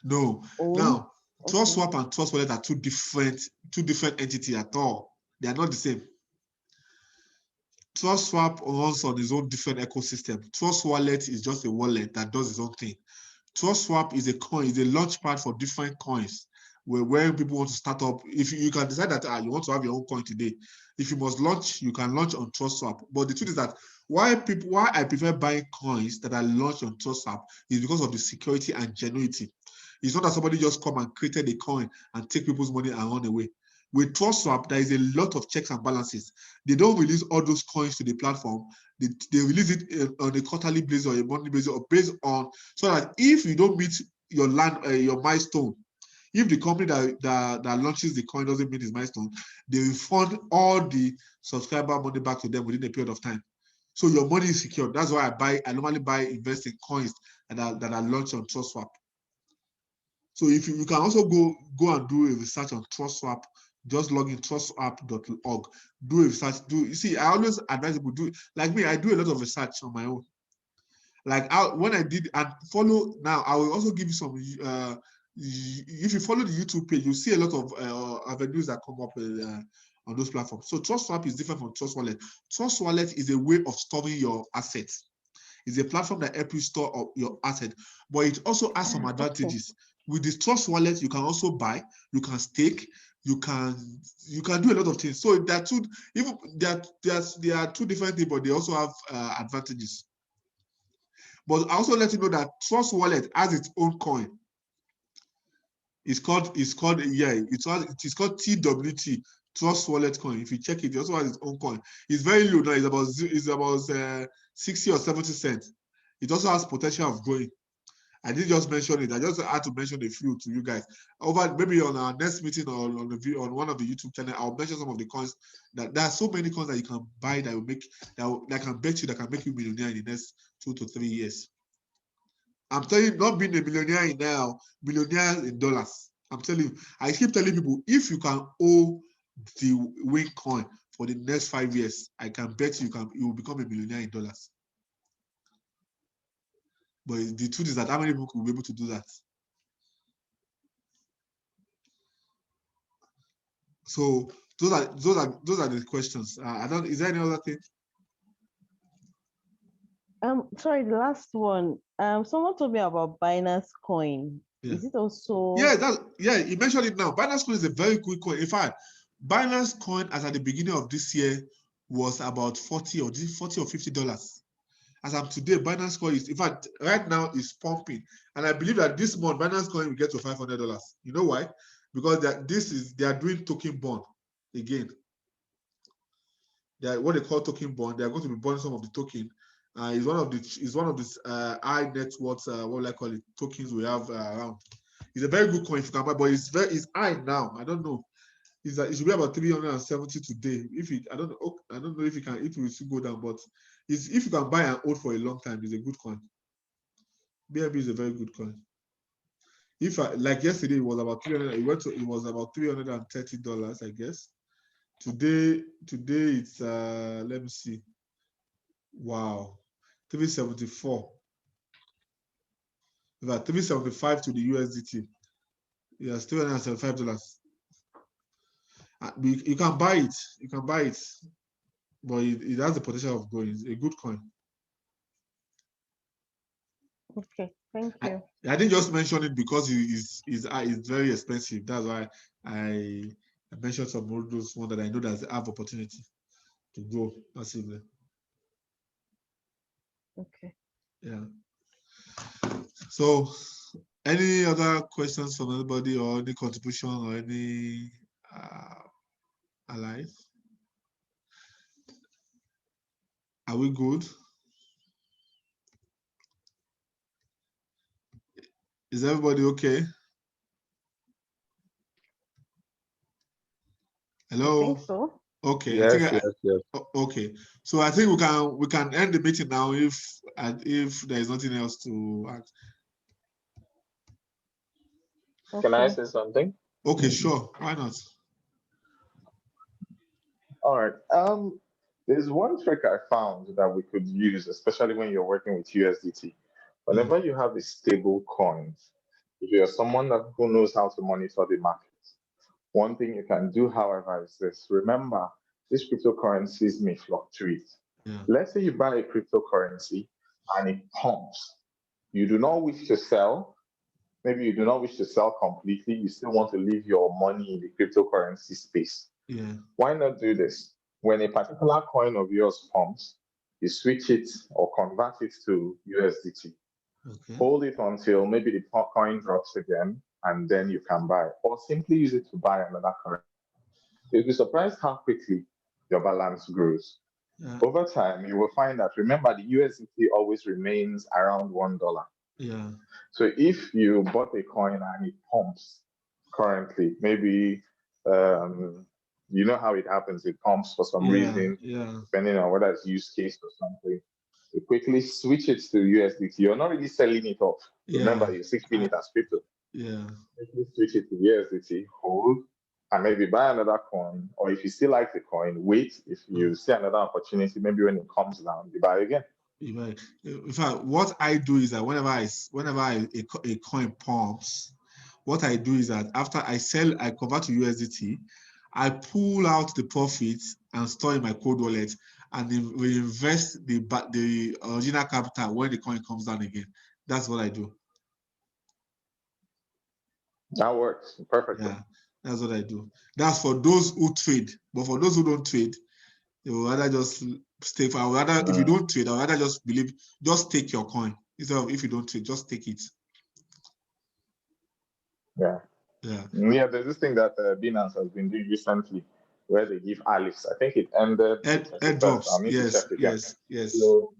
No. owns? Now, Trust Okay. Swap and Trust Wallet are two different entities at all. They are not the same. Trust Swap runs on its own different ecosystem. Trust Wallet is just a wallet that does its own thing. Trust Swap is a coin, is a launch pad for different coins. Where people want to start up, if you can decide that you want to have your own coin today, if you must launch, you can launch on Trust Swap. But the truth is that why I prefer buying coins that are launched on Trust Swap is because of the security and genuinity. It's not that somebody just come and created a coin and take people's money and run away. With Trust Swap, there is a lot of checks and balances. They don't release all those coins to the platform. They release it on a quarterly basis or a monthly basis, or based on, so that if you don't meet your milestone, if the company that launches the coin doesn't meet its milestone, they refund all the subscriber money back to them within a period of time. So your money is secure. That's why I normally invest in coins that are launched on Trust Swap. So if you can also go and do a research on Trust Swap, just log in trustswap.org. Do a research. You see, I always advise people do, like me, I do a lot of research on my own. Like when I did, and follow now, I will also give you some. If you follow the YouTube page, you see a lot of avenues that come up on those platforms. So Trust Swap is different from Trust Wallet. Trust Wallet is a way of storing your assets. It's a platform that helps you store your asset, but it also has some advantages. Okay. With this Trust Wallet, you can also buy, you can stake, you can do a lot of things. So there are two different things, but they also have advantages. But I also let you know that Trust Wallet has its own coin. It's called TWT, Trust Wallet coin. If you check it, it also has its own coin. It's very low now. It's about 60 or 70 cents. It also has potential of growing. I didn't just mention it. I just had to mention a few to you guys. Over maybe on our next meeting or on the video on one of the YouTube channel, I'll mention some of the coins that there are so many coins that you can buy that will make that can bet you that can make you millionaire in the next 2 to 3 years. I'm telling you, not being a millionaire in now, millionaire in dollars. I'm telling you, I keep telling people if you can owe the win coin for the next 5 years, I can bet you will become a millionaire in dollars. But the truth is that how many people will be able to do that? So those are the questions. I don't. Is there any other thing? Sorry, the last one. Someone told me about Binance Coin. Yeah. Is it also? Yeah, you mentioned it now. Binance Coin is a very quick coin. In fact, Binance Coin, as at the beginning of this year, was about $40 or $50. As of today, Binance Coin is, in fact, right now is pumping. And I believe that this month, Binance Coin will get to $500. You know why? Because they are doing token bond again. They are what they call token bond. They are going to be bonding some of the token. It's one of the high net worth, what will I call it, tokens we have around. It's a very good coin if you can buy, but it's high now. I don't know. It should be about 370 today. I don't know if it will still go down, but if you can buy and hold for a long time, it's a good coin. BNB is a very good coin. Like yesterday, it was about $300. It was about $330, I guess. Today it's let me see. Wow, 374. About 375 to the USDT. Yes, $375. You can buy it. You can buy it, but it has the potential of going. It's a good coin. Okay, thank you. I didn't just mention it because it's very expensive. That's why I mentioned some of those ones that I know that have opportunity to grow massively. Okay. Yeah. So, any other questions from anybody or any contribution or any allies? Are we good? Is everybody okay? Hello? I think so. Okay. Yes. Okay. So I think we can end the meeting now if there is nothing else to add. Okay. Can I say something? Okay, sure. Why not? All right. There's one trick I found that we could use, especially when you're working with USDT. Whenever you have a stable coin, if you're someone who knows how to monitor the market, one thing you can do, however, is this. Remember, these cryptocurrencies may fluctuate. Yeah. Let's say you buy a cryptocurrency and it pumps. You do not wish to sell. Maybe you do not wish to sell completely. You still want to leave your money in the cryptocurrency space. Yeah. Why not do this? When a particular coin of yours pumps, you switch it or convert it to USDT. Okay. Hold it until maybe the coin drops again, and then you can buy, or simply use it to buy another currency. You'll be surprised how quickly your balance grows. Yeah. Over time, you will find that, remember, the USDT always remains around $1. Yeah. So if you bought a coin and it pumps currently, maybe you know how it happens, it pumps for some reason, depending on whether it's use case or something. You quickly switch it to USDT. You're not really selling it off. Remember, you're keeping it as crypto. Yeah. Quickly switch it to USDT, hold, and maybe buy another coin. Or if you still like the coin, wait. If you see another opportunity, maybe when it comes down, you buy again. In fact, what I do is that whenever a coin pumps, what I do is that after I sell, I convert to USDT, I pull out the profits and store in my cold wallet, and then reinvest the original capital when the coin comes down again. That's what I do. That works perfectly. Yeah, that's what I do. That's for those who trade, but for those who don't trade, they will rather just stay for. If you don't trade, I would rather just take your coin instead of if you don't trade, just take it. Yeah. There's this thing that Binance has been doing recently, where they give Alice. I think it ended. Airdrops. Yes. So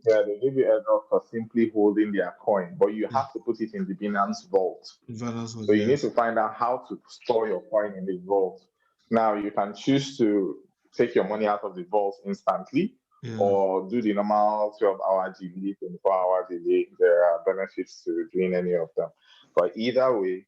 Yeah, they give you airdrop for simply holding their coin, but you have to put it in the Binance vault. So you need to find out how to store your coin in the vault. Now you can choose to take your money out of the vault instantly, or do the normal 12-hour delay, 24-hour delay. There are benefits to doing any of them. But either way,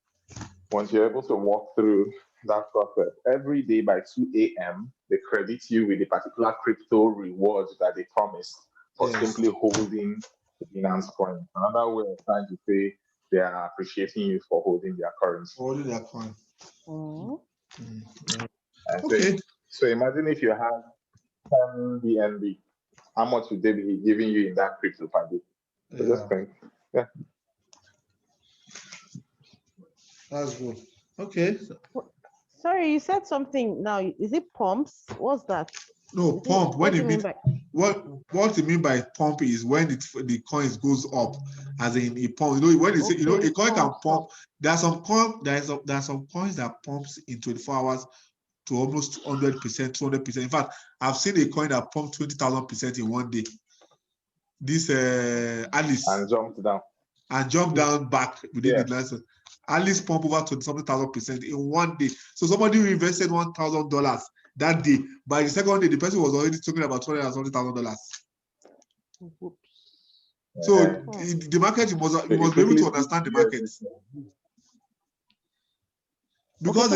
once you're able to walk through that process, every day by 2 a.m., they credit you with a particular crypto reward that they promised for simply holding the Binance coin. Another way of trying to say they are appreciating you for holding their currency. Holding their coin. Okay. So imagine if you have 10 BNB, how much would they be giving you in that crypto per day? So just think. Yeah. That's good. Okay. Sorry, you said something now. Is it pumps? What's that? No, pump. What you mean by pump is when the coins goes up, as in a pump. You know, when you say, a coin can pump. There are some coins that pumps in 24 hours to almost 100%, 200%. In fact, I've seen a coin that pumped 20,000% in one day. This Alice. And jumped down. And jumped down back within the last. Alice pumped over 20-something% in one day. So somebody who invested $1,000 that day, by the second day, the person was already talking about $200,000. So the market, you must be able to understand the market. Because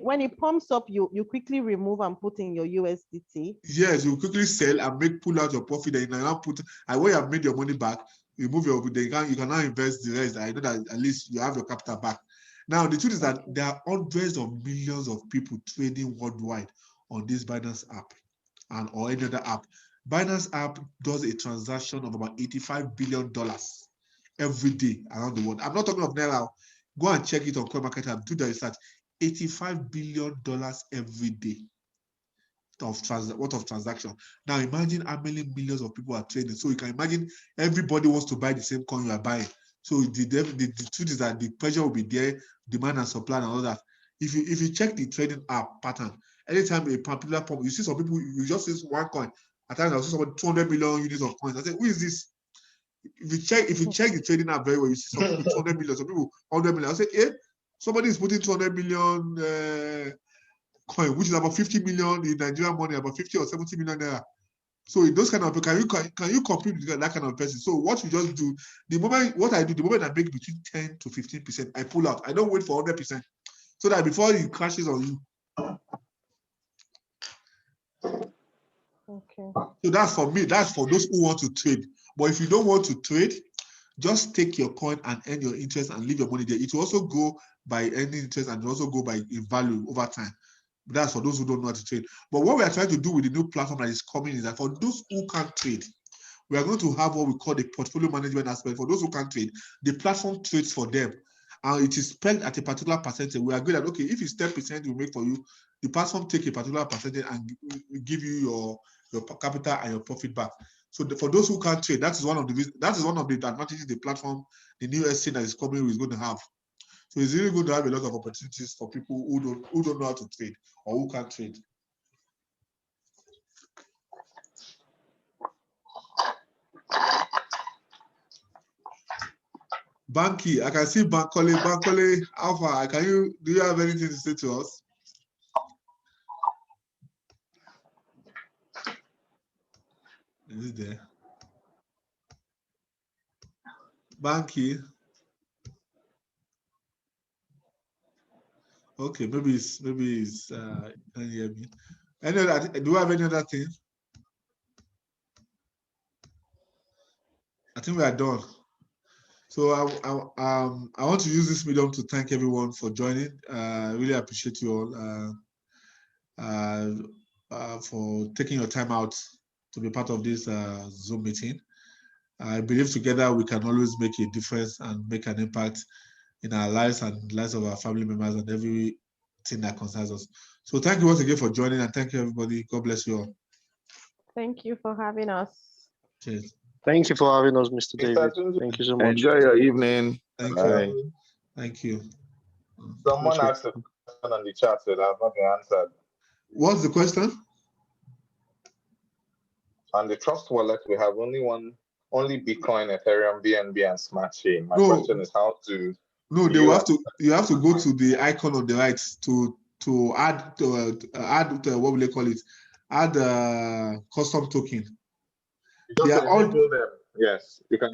when it pumps up, you quickly remove and put in your USDT. Yes, you quickly sell and pull out your profit, and you now put, and when you have made your money back, you move you can now invest the rest. I know that at least you have your capital back. Now the truth is that there are hundreds of millions of people trading worldwide on this Binance app or any other app. Binance app does a transaction of about $85 billion every day around the world. I'm not talking of Naira. Go and check it on CoinMarketCap. Do the research. $85 billion every day of transaction. Now imagine how many millions of people are trading. So you can imagine everybody wants to buy the same coin you are buying. So the truth is that the pressure will be there, demand and supply and all that. If you check the trading app pattern, anytime a particular pump, you see some people, you just see one coin. At times I'll see somebody 200 million units of coins. I say, who is this? If you check the trading app very well, you see some people 200 million, some people 100 million. I say, somebody is putting 200 million coin, which is about 50 million in Nigerian money, about 50 or 70 million naira. So in those kind of, can you compete with that kind of person? So what you just do, the moment I make between 10 to 15%, I pull out. I don't wait for 100%, so that before it crashes on you. Okay. So that's for me. That's for those who want to trade. But if you don't want to trade, just take your coin and earn your interest and leave your money there. It will also go by earning interest and also go by in value over time. That's for those who don't know how to trade. But what we are trying to do with the new platform that is coming is that for those who can't trade, we are going to have what we call the portfolio management aspect. For those who can't trade, the platform trades for them. And it is pegged at a particular percentage. We agree that, okay, if it's 10% we make for you, the platform take a particular percentage and give you your capital and your profit back. So for those who can't trade, that is one of the advantages the platform, the new SC that is coming is going to have. So it's really good to have a lot of opportunities for people who don't know how to trade or who can't trade. Banky, I can see Bankole Alpha. Do you have anything to say to us? Is it there? Banky. Okay, maybe it's can you hear me? Do you have any other thing? I think we are done. So I want to use this medium to thank everyone for joining. I really appreciate you all for taking your time out to be part of this Zoom meeting. I believe together we can always make a difference and make an impact in our lives and lives of our family members and everything that concerns us. So thank you once again for joining, and thank you everybody. God bless you all. Thank you for having us. Cheers. Thank you for having us, Mr. David. Thank you so much. Enjoy your evening. Thank Bye. you. Thank you. Someone asked a question on the chat that I've not been answered. What's the question? And the Trust Wallet, we have only Bitcoin, Ethereum, BNB, and Smart Chain. My No. question is how to. No, they will have to. You have to go to the icon on the right to add what will they call it? Add custom token. They are all them. Yes, you can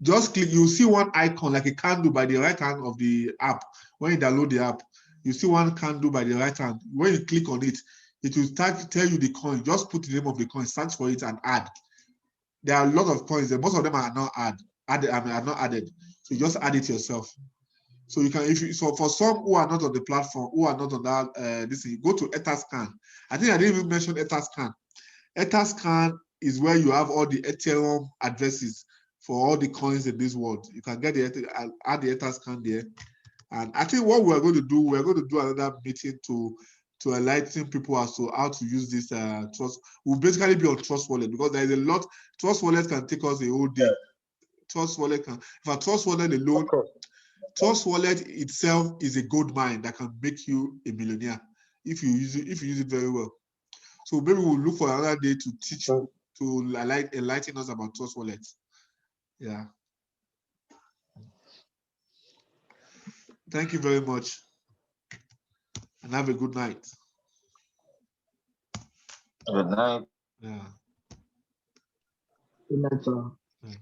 just click. You see one icon like a candle by the right hand of the app. When you download the app, you see one candle by the right hand. When you click on it, it will tell you the coin. Just put the name of the coin, search for it, and add. There are a lot of coins. Most of them are not are not added. So you just add it yourself. So you can, so for some who are not on the platform, who are not on that, this thing, go to Etherscan. I think I didn't even mention Etherscan. Etherscan is where you have all the Ethereum addresses for all the coins in this world. You can get add the Etherscan there. And I think what we're going to do another meeting to enlighten people as to how to use this Trust. We'll basically be on Trust Wallet because there is a lot. Trust Wallet can take us a whole day. Trust Wallet can, if a Trust Wallet alone, Trust Wallet itself is a gold mine that can make you a millionaire if you use it very well. So maybe we'll look for another day to teach to enlighten us about Trust Wallet. Yeah. Thank you very much. And have a good night. Good night. Yeah. Good night, sir. Yeah.